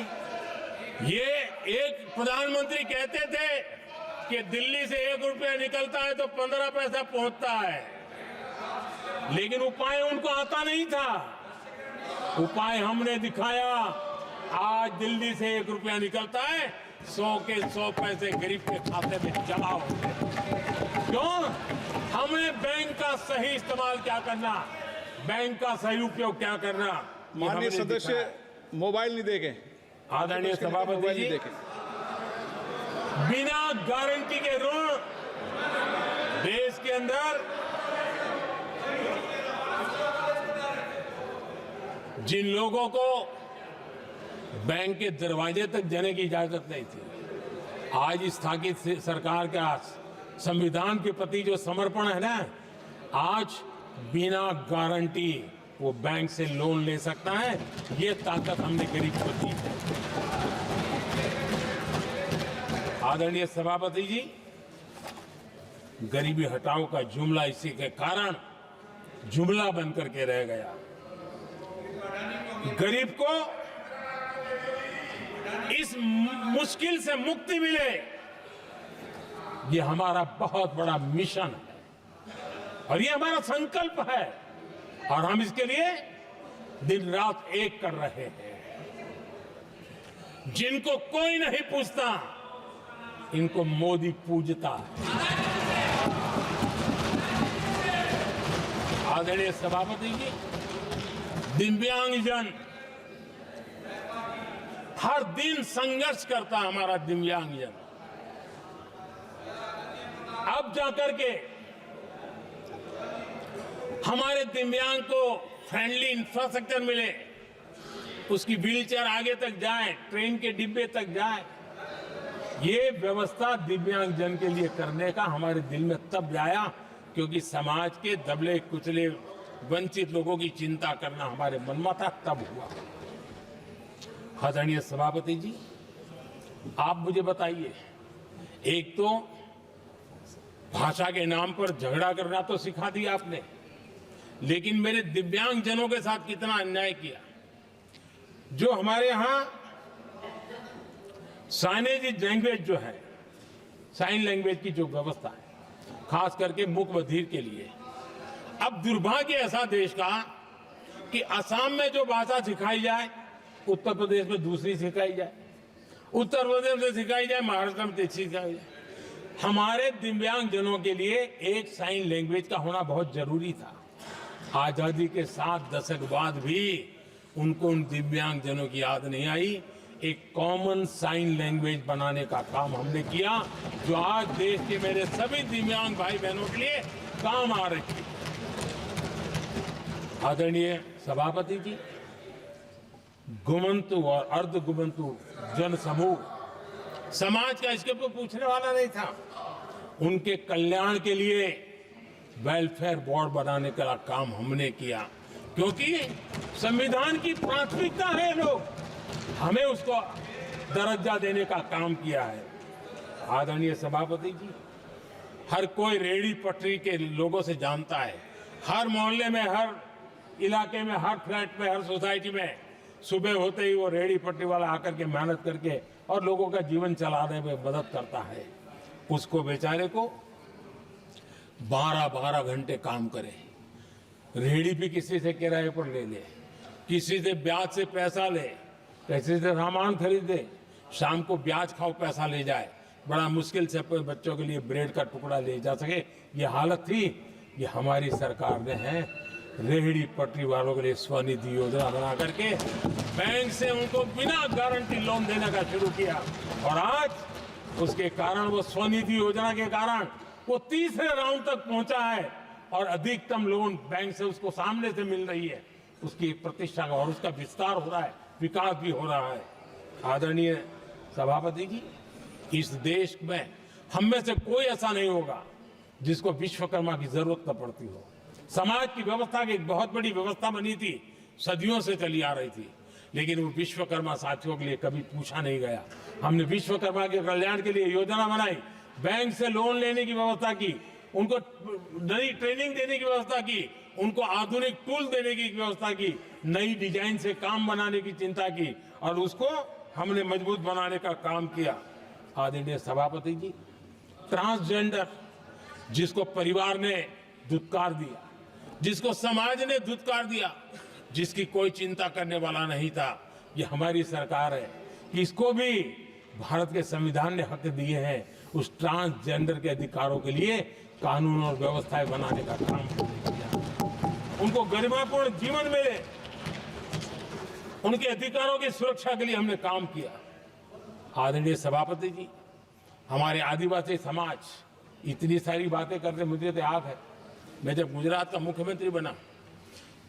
ये एक प्रधानमंत्री कहते थे कि दिल्ली से 1 रुपया निकलता है तो 15 पैसा पहुंचता है, लेकिन उपाय उनको आता नहीं था। उपाय हमने दिखाया। आज दिल्ली से 1 रुपया निकलता है, 100 के 100 पैसे गरीब के खाते में जमा होते हैं। क्यों? हमने बैंक का सही इस्तेमाल क्या करना, बैंक का सही उपयोग क्या करना। माननीय सदस्य मोबाइल नहीं देखें। आदरणीय सभापति जी, बिना गारंटी के ऋण देश के अंदर जिन लोगों को बैंक के दरवाजे तक जाने की इजाजत नहीं थी, आज स्थापित सरकार का संविधान के प्रति जो समर्पण है ना, आज बिना गारंटी वो बैंक से लोन ले सकता है। ये ताकत हमने गरीब को दी है। आदरणीय सभापति जी, गरीबी हटाओ का जुमला इसी के कारण जुमला बनकर के रह गया। गरीब को इस मुश्किल से मुक्ति मिले, ये हमारा बहुत बड़ा मिशन है और ये हमारा संकल्प है, और हम इसके लिए दिन रात एक कर रहे हैं। जिनको कोई नहीं पूछता, इनको मोदी पूजता है। आदरणीय सभापति जी, दिव्यांगजन हर दिन संघर्ष करता हमारा दिव्यांगजन। अब जाकर के हमारे दिव्यांग को फ्रेंडली इंफ्रास्ट्रक्चर मिले, उसकी व्हीलचेयर आगे तक जाए, ट्रेन के डिब्बे तक जाए, ये व्यवस्था दिव्यांगजन के लिए करने का हमारे दिल में तब आया क्योंकि समाज के दबले कुचले वंचित लोगों की चिंता करना हमारे मन में था, तब हुआ। आदरणीय सभापति जी, आप मुझे बताइए, एक तो भाषा के नाम पर झगड़ा करना तो सिखा दिया आपने, लेकिन मेरे दिव्यांगजनों के साथ कितना अन्याय किया। जो हमारे यहां साइनेज लैंग्वेज जो है, साइन लैंग्वेज की जो व्यवस्था है, खास करके मूक बधिर के लिए, अब दुर्भाग्य ऐसा देश का कि असम में जो भाषा सिखाई जाए, उत्तर प्रदेश में दूसरी सिखाई जाए, उत्तर प्रदेश में सिखाई जाए, महाराष्ट्र में तीसरी सिखाई जाए। हमारे दिव्यांगजनों के लिए एक साइन लैंग्वेज का होना बहुत जरूरी था। आजादी के 7 दशक बाद भी उनको उन दिव्यांगजनों की याद नहीं आई। एक कॉमन साइन लैंग्वेज बनाने का काम हमने किया, जो आज देश के मेरे सभी दिव्यांग भाई बहनों के लिए काम आ रही है। आदरणीय सभापति जी, गुमंतु और अर्ध गुमंतु जन समूह समाज का इसके ऊपर पूछने वाला नहीं था। उनके कल्याण के लिए वेलफेयर बोर्ड बनाने का काम हमने किया, क्योंकि संविधान की प्राथमिकता है लोग, हमें उसको दर्जा देने का काम किया है। आदरणीय सभापति जी, हर कोई रेहड़ी पटरी के लोगों से जानता है। हर मोहल्ले में, हर इलाके में, हर फ्लैट में, हर सोसाइटी में सुबह होते ही वो रेहड़ी पटरी वाला आकर के मेहनत करके और लोगों का जीवन चलाने में मदद करता है। उसको बेचारे को 12-12 घंटे काम करे, रेहड़ी भी किसी से किराए पर ले ले, किसी से ब्याज से पैसा ले, किसी से सामान खरीदे, शाम को ब्याज खाओ पैसा ले जाए, बड़ा मुश्किल से अपने बच्चों के लिए ब्रेड का टुकड़ा ले जा सके। ये हालत थी। ये हमारी सरकार ने है रेहड़ी पटरी वालों के लिए स्वनिधि योजना बना करके बैंक से उनको बिना गारंटी लोन देने का शुरू किया, और आज उसके कारण, वो स्वनिधि योजना के कारण वो तीसरे राउंड तक पहुंचा है और अधिकतम लोन बैंक से उसको सामने से मिल रही है। उसकी प्रतिष्ठा का और उसका विस्तार हो रहा है, विकास भी हो रहा है। आदरणीय सभापति जी, इस देश में हम में से कोई ऐसा नहीं होगा जिसको विश्वकर्मा की जरूरत न पड़ती हो। समाज की व्यवस्था की एक बहुत बड़ी व्यवस्था बनी थी, सदियों से चली आ रही थी, लेकिन वो विश्वकर्मा साथियों के लिए कभी पूछा नहीं गया। हमने विश्वकर्मा के कल्याण के लिए योजना बनाई, बैंक से लोन लेने की व्यवस्था की, उनको नई ट्रेनिंग देने की व्यवस्था की, उनको आधुनिक टूल देने की व्यवस्था की, नई डिजाइन से काम बनाने की चिंता की, और उसको हमने मजबूत बनाने का काम किया। आदरणीय सभापति जी, ट्रांसजेंडर जिसको परिवार ने धुतकार दिया, जिसको समाज ने धुतकार दिया, जिसकी कोई चिंता करने वाला नहीं था, ये हमारी सरकार है कि इसको भी भारत के संविधान ने हक दिए हैं। उस ट्रांसजेंडर के अधिकारों के लिए कानून और व्यवस्थाएं बनाने का काम हमने किया। उनको गरिमापूर्ण जीवन मिले, उनके अधिकारों की सुरक्षा के लिए हमने काम किया। आदरणीय सभापति जी, हमारे आदिवासी समाज इतनी सारी बातें करते, मुझे तो याद है मैं जब गुजरात का मुख्यमंत्री बना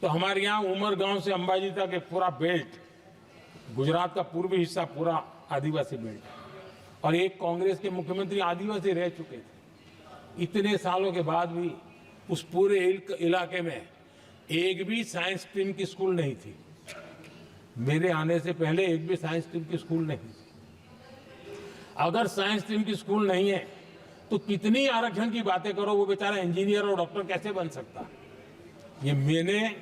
तो हमारे यहाँ उमरगांव से अंबाजी तक एक पूरा बेल्ट, गुजरात का पूर्वी हिस्सा पूरा आदिवासी बेल्ट, और एक कांग्रेस के मुख्यमंत्री आदिवासी रह चुके थे। इतने सालों के बाद भी उस पूरे इलाके में एक भी साइंस स्ट्रीम की स्कूल नहीं थी। मेरे आने से पहले एक भी साइंस स्ट्रीम की स्कूल नहीं थी। अगर साइंस स्ट्रीम की स्कूल नहीं है तो कितनी आरक्षण की बातें करो, वो बेचारा इंजीनियर और डॉक्टर कैसे बन सकता है। ये मैंने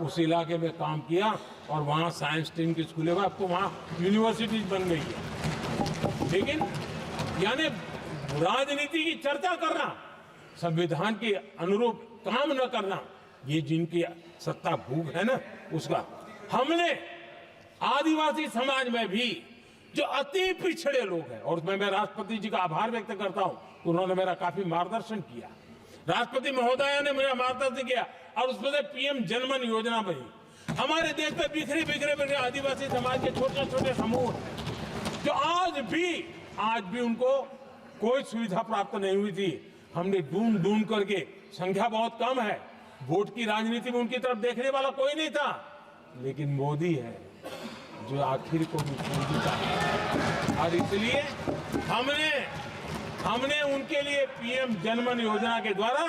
उस इलाके में काम किया और वहाँ साइंस स्ट्रीम की स्कूलें, अब तो वहाँ यूनिवर्सिटीज बन गई है। लेकिन यानी राजनीति की चर्चा करना, संविधान के अनुरूप काम न करना, ये जिनकी सत्ता भूख है ना, उसका हमने आदिवासी समाज में भी जो अति पिछड़े लोग हैं, और मैं राष्ट्रपति जी का आभार व्यक्त करता हूं, उन्होंने मेरा काफी मार्गदर्शन किया। राष्ट्रपति महोदया ने मेरा मार्गदर्शन किया और उसमें से पीएम जनमन योजना बनी। हमारे देश में बिखरे बिखरे आदिवासी समाज के छोटे छोटे समूह जो आज भी उनको कोई सुविधा प्राप्त नहीं हुई थी। हमने ढूंढ करके, संख्या बहुत कम है, वोट की राजनीति में उनकी तरफ देखने वाला कोई नहीं था, लेकिन मोदी है जो आखिर को भी पहुंचता है। और इसलिए हमने उनके लिए पीएम जनमन योजना के द्वारा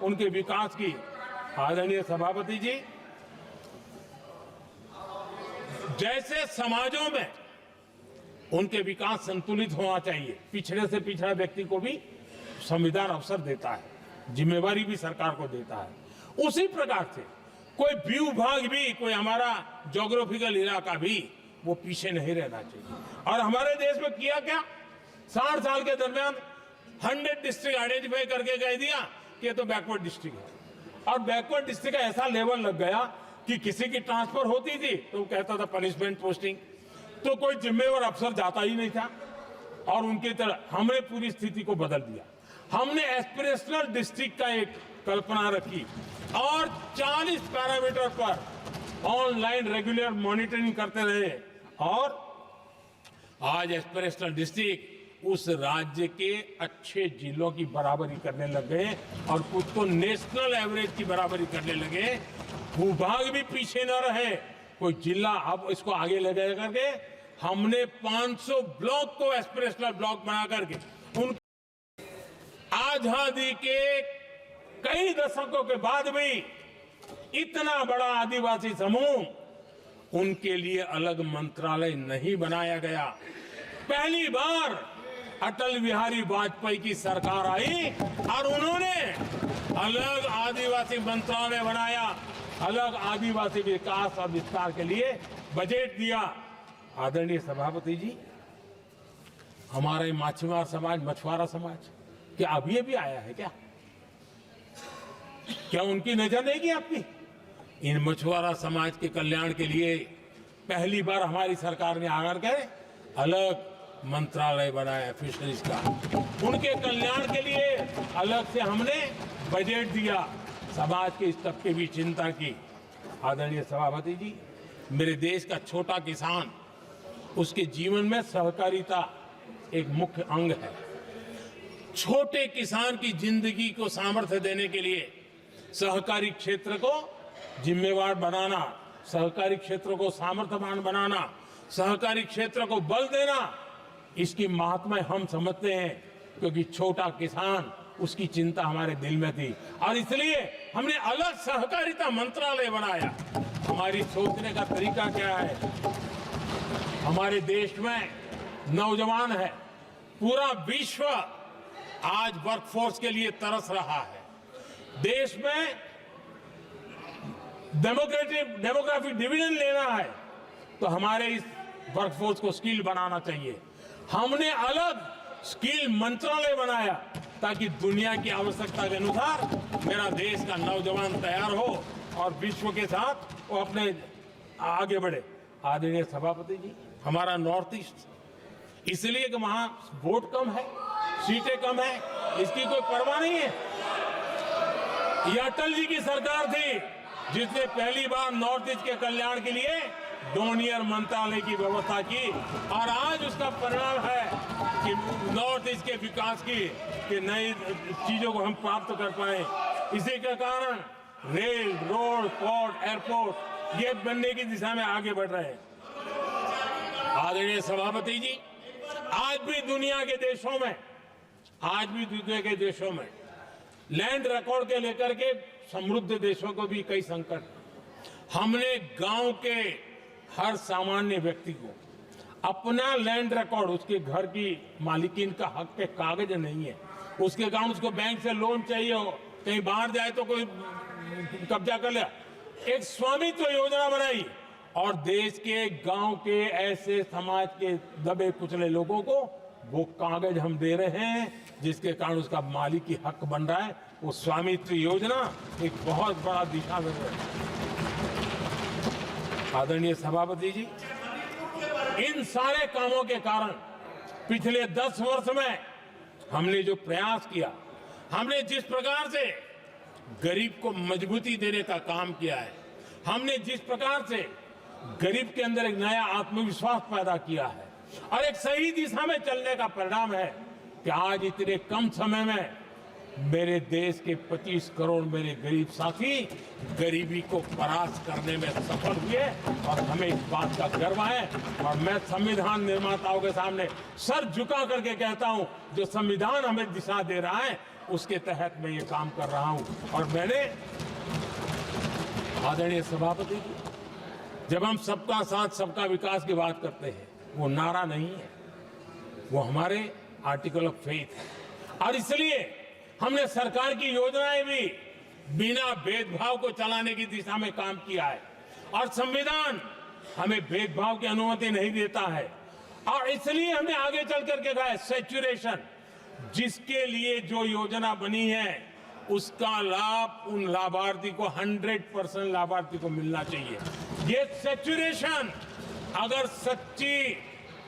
उनके विकास की। आदरणीय सभापति जी, जैसे समाजों में उनके विकास संतुलित होना चाहिए, पिछड़े से पिछड़ा व्यक्ति को भी संविधान अवसर देता है, जिम्मेवारी भी सरकार को देता है, उसी प्रकार से कोई भी विभाग भी, कोई हमारा ज्योग्राफिकल इलाका भी, वो पीछे नहीं रहना चाहिए। और हमारे देश में किया क्या, 60 साल के दरमियान 100 डिस्ट्रिक्ट आइडेंटिफाई करके कह दिया कि ये तो बैकवर्ड डिस्ट्रिक्ट है। और बैकवर्ड डिस्ट्रिक्ट का ऐसा लेवल लग गया कि किसी की ट्रांसफर होती थी तो वो कहता था पनिशमेंट पोस्टिंग, तो कोई जिम्मेवार अफसर जाता ही नहीं था। और उनकी तरह हमने पूरी स्थिति को बदल दिया। हमने एस्पिरेशनल डिस्ट्रिक्ट का एक कल्पना रखी और 40 पैरामीटर पर ऑनलाइन रेगुलर मॉनिटरिंग करते रहे, और आज एस्पिरेशनल डिस्ट्रिक्ट उस राज्य के अच्छे जिलों की बराबरी करने लग गए और खुद को नेशनल एवरेज की बराबरी करने लगे। भूभाग भी पीछे न रहे, कोई जिला अब इसको आगे ले गए करके हमने 500 ब्लॉक को एस्पिरेशनल ब्लॉक बना करके उन आजादी के कई दशकों के बाद भी इतना बड़ा आदिवासी समूह, उनके लिए अलग मंत्रालय नहीं बनाया गया। पहली बार अटल बिहारी वाजपेयी की सरकार आई और उन्होंने अलग आदिवासी मंत्रालय बनाया, अलग आदिवासी विकास और विस्तार के लिए बजट दिया। आदरणीय सभापति जी, हमारे माछीमार समाज, मछुआरा समाज क्या अभी अभी आया है क्या? क्या उनकी नजर नहीं की आपकी? इन मछुआरा समाज के कल्याण के लिए पहली बार हमारी सरकार ने आकर के अलग मंत्रालय बनाया फिशरीज का। उनके कल्याण के लिए अलग से हमने बजट दिया, समाज के इस तबके की चिंता की। आदरणीय सभापति जी, मेरे देश का छोटा किसान, उसके जीवन में सहकारिता एक मुख्य अंग है। छोटे किसान की जिंदगी को सामर्थ्य देने के लिए सहकारी क्षेत्र को जिम्मेवार बनाना, सहकारी क्षेत्र को सामर्थ्यवान बनाना, सहकारी क्षेत्र को बल देना, इसकी महात्मा हम समझते हैं, क्योंकि छोटा किसान, उसकी चिंता हमारे दिल में थी और इसलिए हमने अलग सहकारिता मंत्रालय बनाया। हमारी सोचने का तरीका क्या है? हमारे देश में नौजवान है, पूरा विश्व आज वर्कफोर्स के लिए तरस रहा है। देश में डेमोग्राफिक डिवीजन लेना है तो हमारे इस वर्कफोर्स को स्किल बनाना चाहिए। हमने अलग स्किल मंत्रालय बनाया ताकि दुनिया की आवश्यकता के अनुसार मेरा देश का नौजवान तैयार हो और विश्व के साथ वो अपने आगे बढ़े। आदरणीय सभापति जी, हमारा नॉर्थ ईस्ट इसलिए कि वहां वोट कम है, सीटें कम है, इसकी कोई परवाह नहीं है। यह अटल जी की सरकार थी जिसने पहली बार नॉर्थ ईस्ट के कल्याण के लिए डोनियर मंत्रालय की व्यवस्था की और आज उसका परिणाम है कि नॉर्थ ईस्ट के विकास की नई चीजों को हम प्राप्त कर पाए। इसी के कारण रेल, रोड, पोर्ट, एयरपोर्ट ये बनने की दिशा में आगे बढ़ रहे हैं। आदरणीय सभापति जी, आज भी दुनिया के देशों में लैंड रिकॉर्ड के लेकर के समृद्ध देशों को भी कई संकट। हमने गांव के हर सामान्य व्यक्ति को अपना लैंड रिकॉर्ड, उसके घर की मालिकीन का हक के कागज नहीं है, उसके कारण उसको बैंक से लोन चाहिए हो, कहीं बाहर जाए तो कोई कब्जा कर ले, एक स्वामित्व योजना बनाई और देश के गांव के ऐसे समाज के दबे कुचले लोगों को वो कागज हम दे रहे हैं जिसके कारण उसका मालिकी हक बन रहा है। वो स्वामित्व योजना एक बहुत बड़ा दिशा में है। आदरणीय सभापति जी, इन सारे कामों के कारण पिछले 10 वर्ष में हमने जो प्रयास किया, हमने जिस प्रकार से गरीब को मजबूती देने का काम किया है, हमने जिस प्रकार से गरीब के अंदर एक नया आत्मविश्वास पैदा किया है और एक सही दिशा में चलने का परिणाम है कि आज इतने कम समय में मेरे देश के 25 करोड़ मेरे गरीब साथी गरीबी को परास्त करने में सफल हुए और हमें इस बात का गर्व है। और मैं संविधान निर्माताओं के सामने सर झुका करके कहता हूं, जो संविधान हमें दिशा दे रहा है उसके तहत मैं ये काम कर रहा हूं। और मैंने, आदरणीय सभापति जी, जब हम सबका साथ सबका विकास की बात करते हैं, वो नारा नहीं है, वो हमारे आर्टिकल ऑफ फेथ है। और इसलिए हमने सरकार की योजनाएं भी बिना भेदभाव को चलाने की दिशा में काम किया है और संविधान हमें भेदभाव की अनुमति नहीं देता है। और इसलिए हमने आगे चल करके कहा है सैचुरेशन, जिसके लिए जो योजना बनी है उसका लाभ उन लाभार्थी को 100% लाभार्थी को मिलना चाहिए। ये सैचुरेशन अगर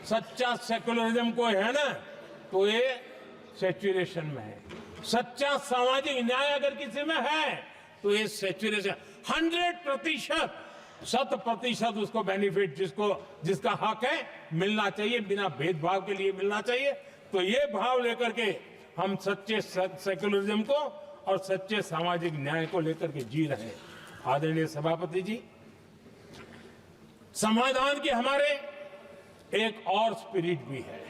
सच्चा सेकुलरिज्म को है ना, तो ये सैचुरेशन में है। सच्चा सामाजिक न्याय अगर किसी में है तो ये सैचुरेशन 100% उसको बेनिफिट, जिसका हक है मिलना चाहिए, बिना भेदभाव के लिए मिलना चाहिए। तो ये भाव लेकर के हम सच्चे सेकुलरिज्म को और सच्चे सामाजिक न्याय को लेकर के जी रहे हैं। आदरणीय सभापति जी, समाधान की हमारे एक और स्पिरिट भी है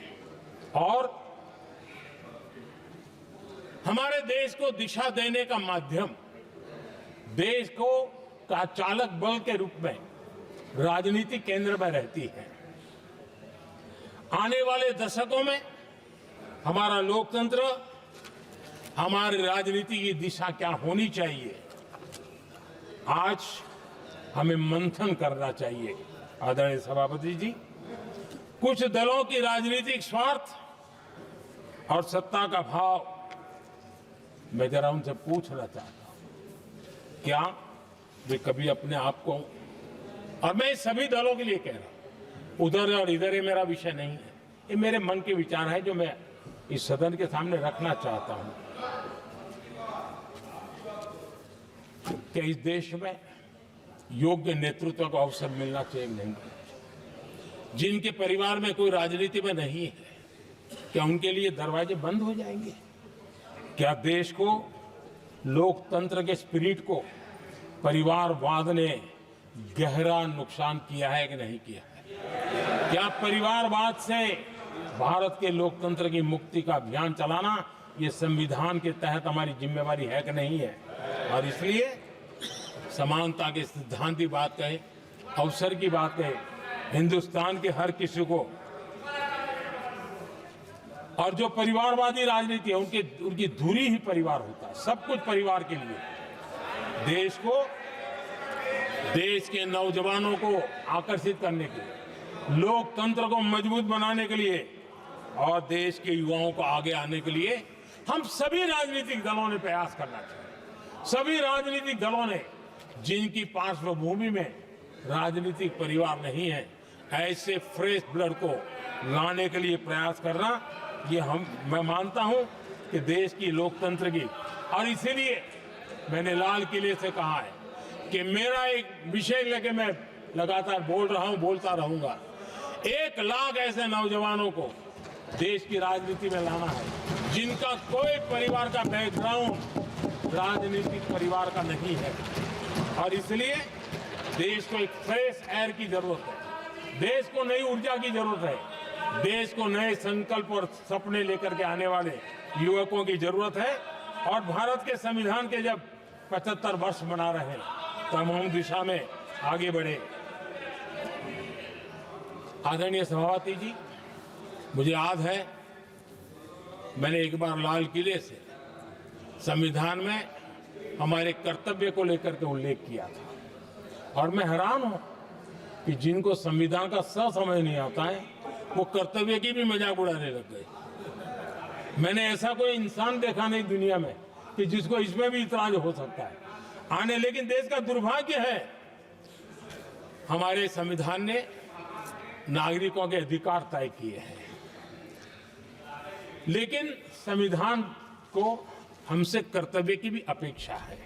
और हमारे देश को दिशा देने का माध्यम, देश को का चालक बल के रूप में राजनीति केंद्र में रहती है। आने वाले दशकों में हमारा लोकतंत्र, हमारी राजनीति की दिशा क्या होनी चाहिए, आज हमें मंथन करना चाहिए। आदरणीय सभापति जी, कुछ दलों की राजनीतिक स्वार्थ और सत्ता का भाव, मैं जरा उनसे पूछना चाहता हूं, क्या वे कभी अपने आप को, और मैं सभी दलों के लिए कह रहा हूं, उधर और इधर ये मेरा विषय नहीं है, ये मेरे मन के विचार है जो मैं इस सदन के सामने रखना चाहता हूं। कि इस देश में योग्य नेतृत्व का अवसर मिलना चाहिए नहीं, जिनके परिवार में कोई राजनीति में नहीं है, क्या उनके लिए दरवाजे बंद हो जाएंगे? क्या देश को, लोकतंत्र के स्पिरिट को परिवारवाद ने गहरा नुकसान किया है कि नहीं किया है? क्या परिवारवाद से भारत के लोकतंत्र की मुक्ति का अभियान चलाना ये संविधान के तहत हमारी जिम्मेवारी है कि नहीं है? और इसलिए समानता के सिद्धांत की बात कहे, अवसर की बात कहे, हिंदुस्तान के हर किसी को, और जो परिवारवादी राजनीति है उनकी धुरी ही परिवार होता है, सब कुछ परिवार के लिए। देश को, देश के नौजवानों को आकर्षित करने के लिए, लोकतंत्र को मजबूत बनाने के लिए और देश के युवाओं को आगे आने के लिए हम सभी राजनीतिक दलों ने प्रयास करना चाहिए। सभी राजनीतिक दलों ने, जिनकी पार्श्वभूमि में राजनीतिक परिवार नहीं है, ऐसे फ्रेश ब्लड को लाने के लिए प्रयास करना, ये मैं मानता हूं कि देश की लोकतंत्र की, और इसीलिए मैंने लाल किले से कहा है कि मेरा एक विषय लेके मैं लगातार बोल रहा हूं, बोलता रहूंगा। 1 लाख ऐसे नौजवानों को देश की राजनीति में लाना है जिनका कोई परिवार का बैकग्राउंड राजनीतिक परिवार का नहीं है, और इसलिए देश को एक फ्रेश एयर की जरूरत है, देश को नई ऊर्जा की जरूरत है, देश को नए संकल्प और सपने लेकर के आने वाले युवकों की जरूरत है। और भारत के संविधान के जब 75 वर्ष मना रहे हैं तो हम उस दिशा में आगे बढ़े। आदरणीय सभापति जी, मुझे याद है मैंने एक बार लाल किले से संविधान में हमारे कर्तव्य को लेकर के उल्लेख किया था, और मैं हैरान हूं कि जिनको संविधान का समझ नहीं आता है वो कर्तव्य की भी मजाक उड़ाने लग गए। मैंने ऐसा कोई इंसान देखा नहीं दुनिया में कि जिसको इसमें भी इतराज हो सकता है आने, लेकिन देश का दुर्भाग्य है हमारे संविधान ने नागरिकों के अधिकार तय किए हैं, लेकिन संविधान को हमसे कर्तव्य की भी अपेक्षा है।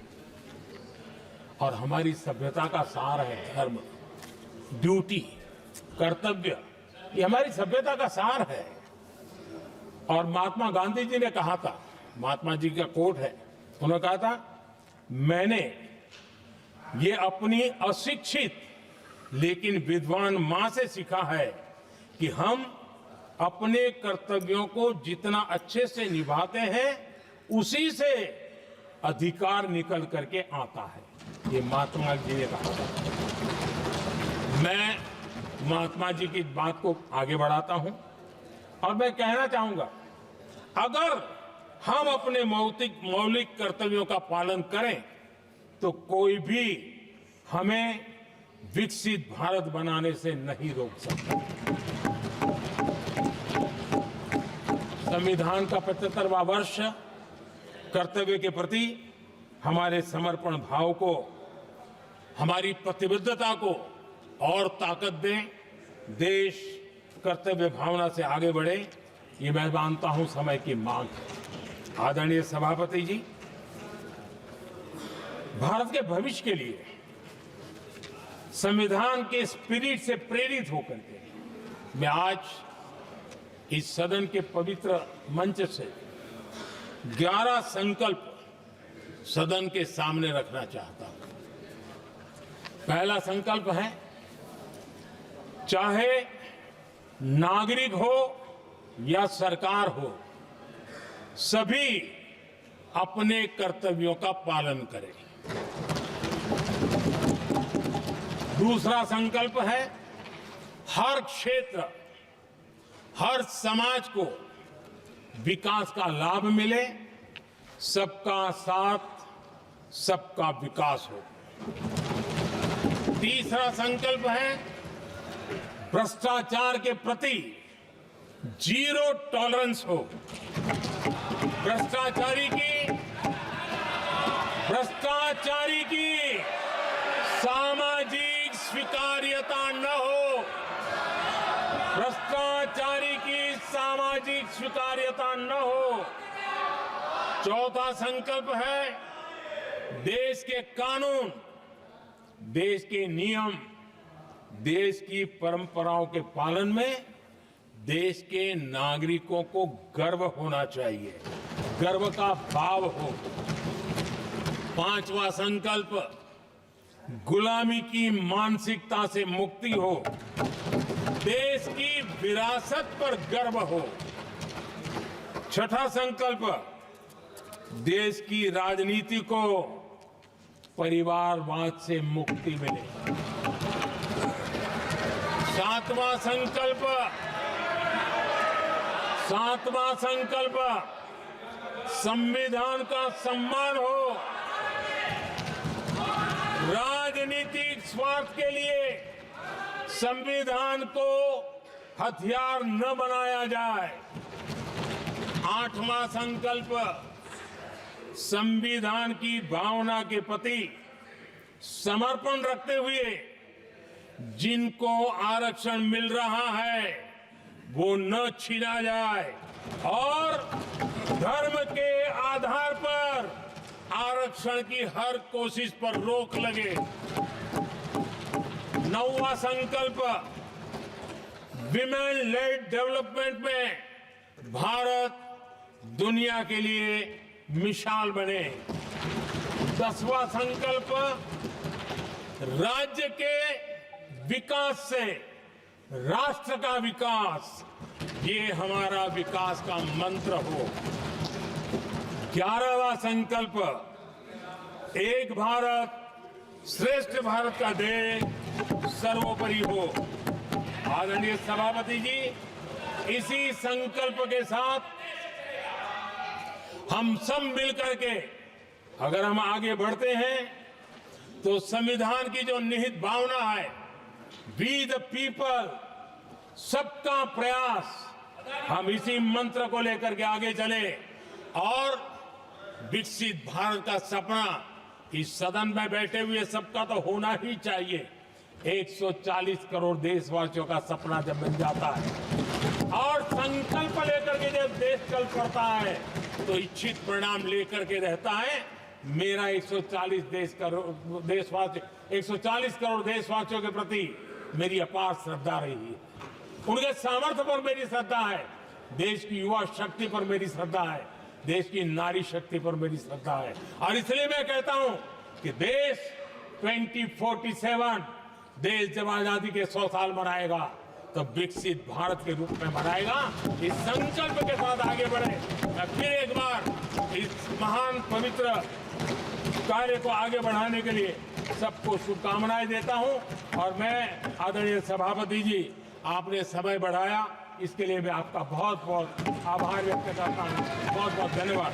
और हमारी सभ्यता का सार है धर्म, ड्यूटी, कर्तव्य, ये हमारी सभ्यता का सार है। और महात्मा गांधी जी ने कहा था, महात्मा जी का कोट है, उन्होंने कहा था, मैंने ये अपनी अशिक्षित लेकिन विद्वान मां से सीखा है कि हम अपने कर्तव्यों को जितना अच्छे से निभाते हैं उसी से अधिकार निकल करके आता है। ये महात्मा जी ने कहा था। मैं महात्मा जी की बात को आगे बढ़ाता हूं और मैं कहना चाहूंगा, अगर हम अपने मौलिक कर्तव्यों का पालन करें तो कोई भी हमें विकसित भारत बनाने से नहीं रोक सकता। संविधान का 75वां वर्ष कर्तव्य के प्रति हमारे समर्पण भाव को, हमारी प्रतिबद्धता को और ताकत दें, देश कर्तव्य भावना से आगे बढ़े, ये मैं मानता हूं समय की मांग है। आदरणीय सभापति जी, भारत के भविष्य के लिए संविधान के स्पिरिट से प्रेरित होकर के मैं आज इस सदन के पवित्र मंच से 11 संकल्प सदन के सामने रखना चाहता हूं। पहला संकल्प है, चाहे नागरिक हो या सरकार हो, सभी अपने कर्तव्यों का पालन करें। दूसरा संकल्प है, हर क्षेत्र, हर समाज को विकास का लाभ मिले, सबका साथ, सबका विकास हो। तीसरा संकल्प है भ्रष्टाचार के प्रति जीरो टॉलरेंस हो। भ्रष्टाचारी की सामाजिक स्वीकार्यता न हो। भ्रष्टाचारी की सामाजिक स्वीकार्यता न हो। चौथा संकल्प है देश के कानून, देश के नियम, देश की परंपराओं के पालन में देश के नागरिकों को गर्व होना चाहिए, गर्व का भाव हो। पांचवा संकल्प गुलामी की मानसिकता से मुक्ति हो, देश की विरासत पर गर्व हो। छठा संकल्प देश की राजनीति को परिवारवाद से मुक्ति मिले। सातवां संकल्प संविधान का सम्मान हो। राजनीतिक स्वार्थ के लिए संविधान को हथियार न बनाया जाए। आठवां संकल्प संविधान की भावना के प्रति समर्पण रखते हुए जिनको आरक्षण मिल रहा है वो न छीना जाए और धर्म के आधार पर आरक्षण की हर कोशिश पर रोक लगे। नौवां संकल्प विमेन लेड डेवलपमेंट में भारत दुनिया के लिए मिसाल बने। 10वां संकल्प राज्य के विकास से राष्ट्र का विकास, ये हमारा विकास का मंत्र हो। 11वां संकल्प एक भारत श्रेष्ठ भारत का ध्येय सर्वोपरि हो। आदरणीय सभापति जी, इसी संकल्प के साथ हम सब मिलकर के अगर हम आगे बढ़ते हैं तो संविधान की जो निहित भावना है वी द पीपल, सबका प्रयास, हम इसी मंत्र को लेकर के आगे चले और विकसित भारत का सपना इस सदन में बैठे हुए सबका तो होना ही चाहिए। 140 करोड़ देशवासियों का सपना जब बन जाता है और संकल्प लेकर के जब देश चल पड़ता है तो इच्छित परिणाम लेकर के रहता है। मेरा 140 करोड़ देशवासियों के प्रति मेरी अपार श्रद्धा रही है। उनके सामर्थ्य पर मेरी श्रद्धा है, देश की युवा शक्ति पर मेरी श्रद्धा है, देश की नारी शक्ति पर मेरी श्रद्धा है। और इसलिए मैं कहता हूं कि देश 2047 देश जब आजादी के 100 साल मनाएगा तो विकसित भारत के रूप में मनाएगा। इस संकल्प के साथ आगे बढ़े। मैं फिर एक बार इस महान पवित्र कार्य को आगे बढ़ाने के लिए सबको शुभकामनाएं देता हूं और मैं आदरणीय सभापति जी, आपने समय बढ़ाया इसके लिए मैं आपका बहुत बहुत आभार व्यक्त करता हूं। बहुत बहुत धन्यवाद।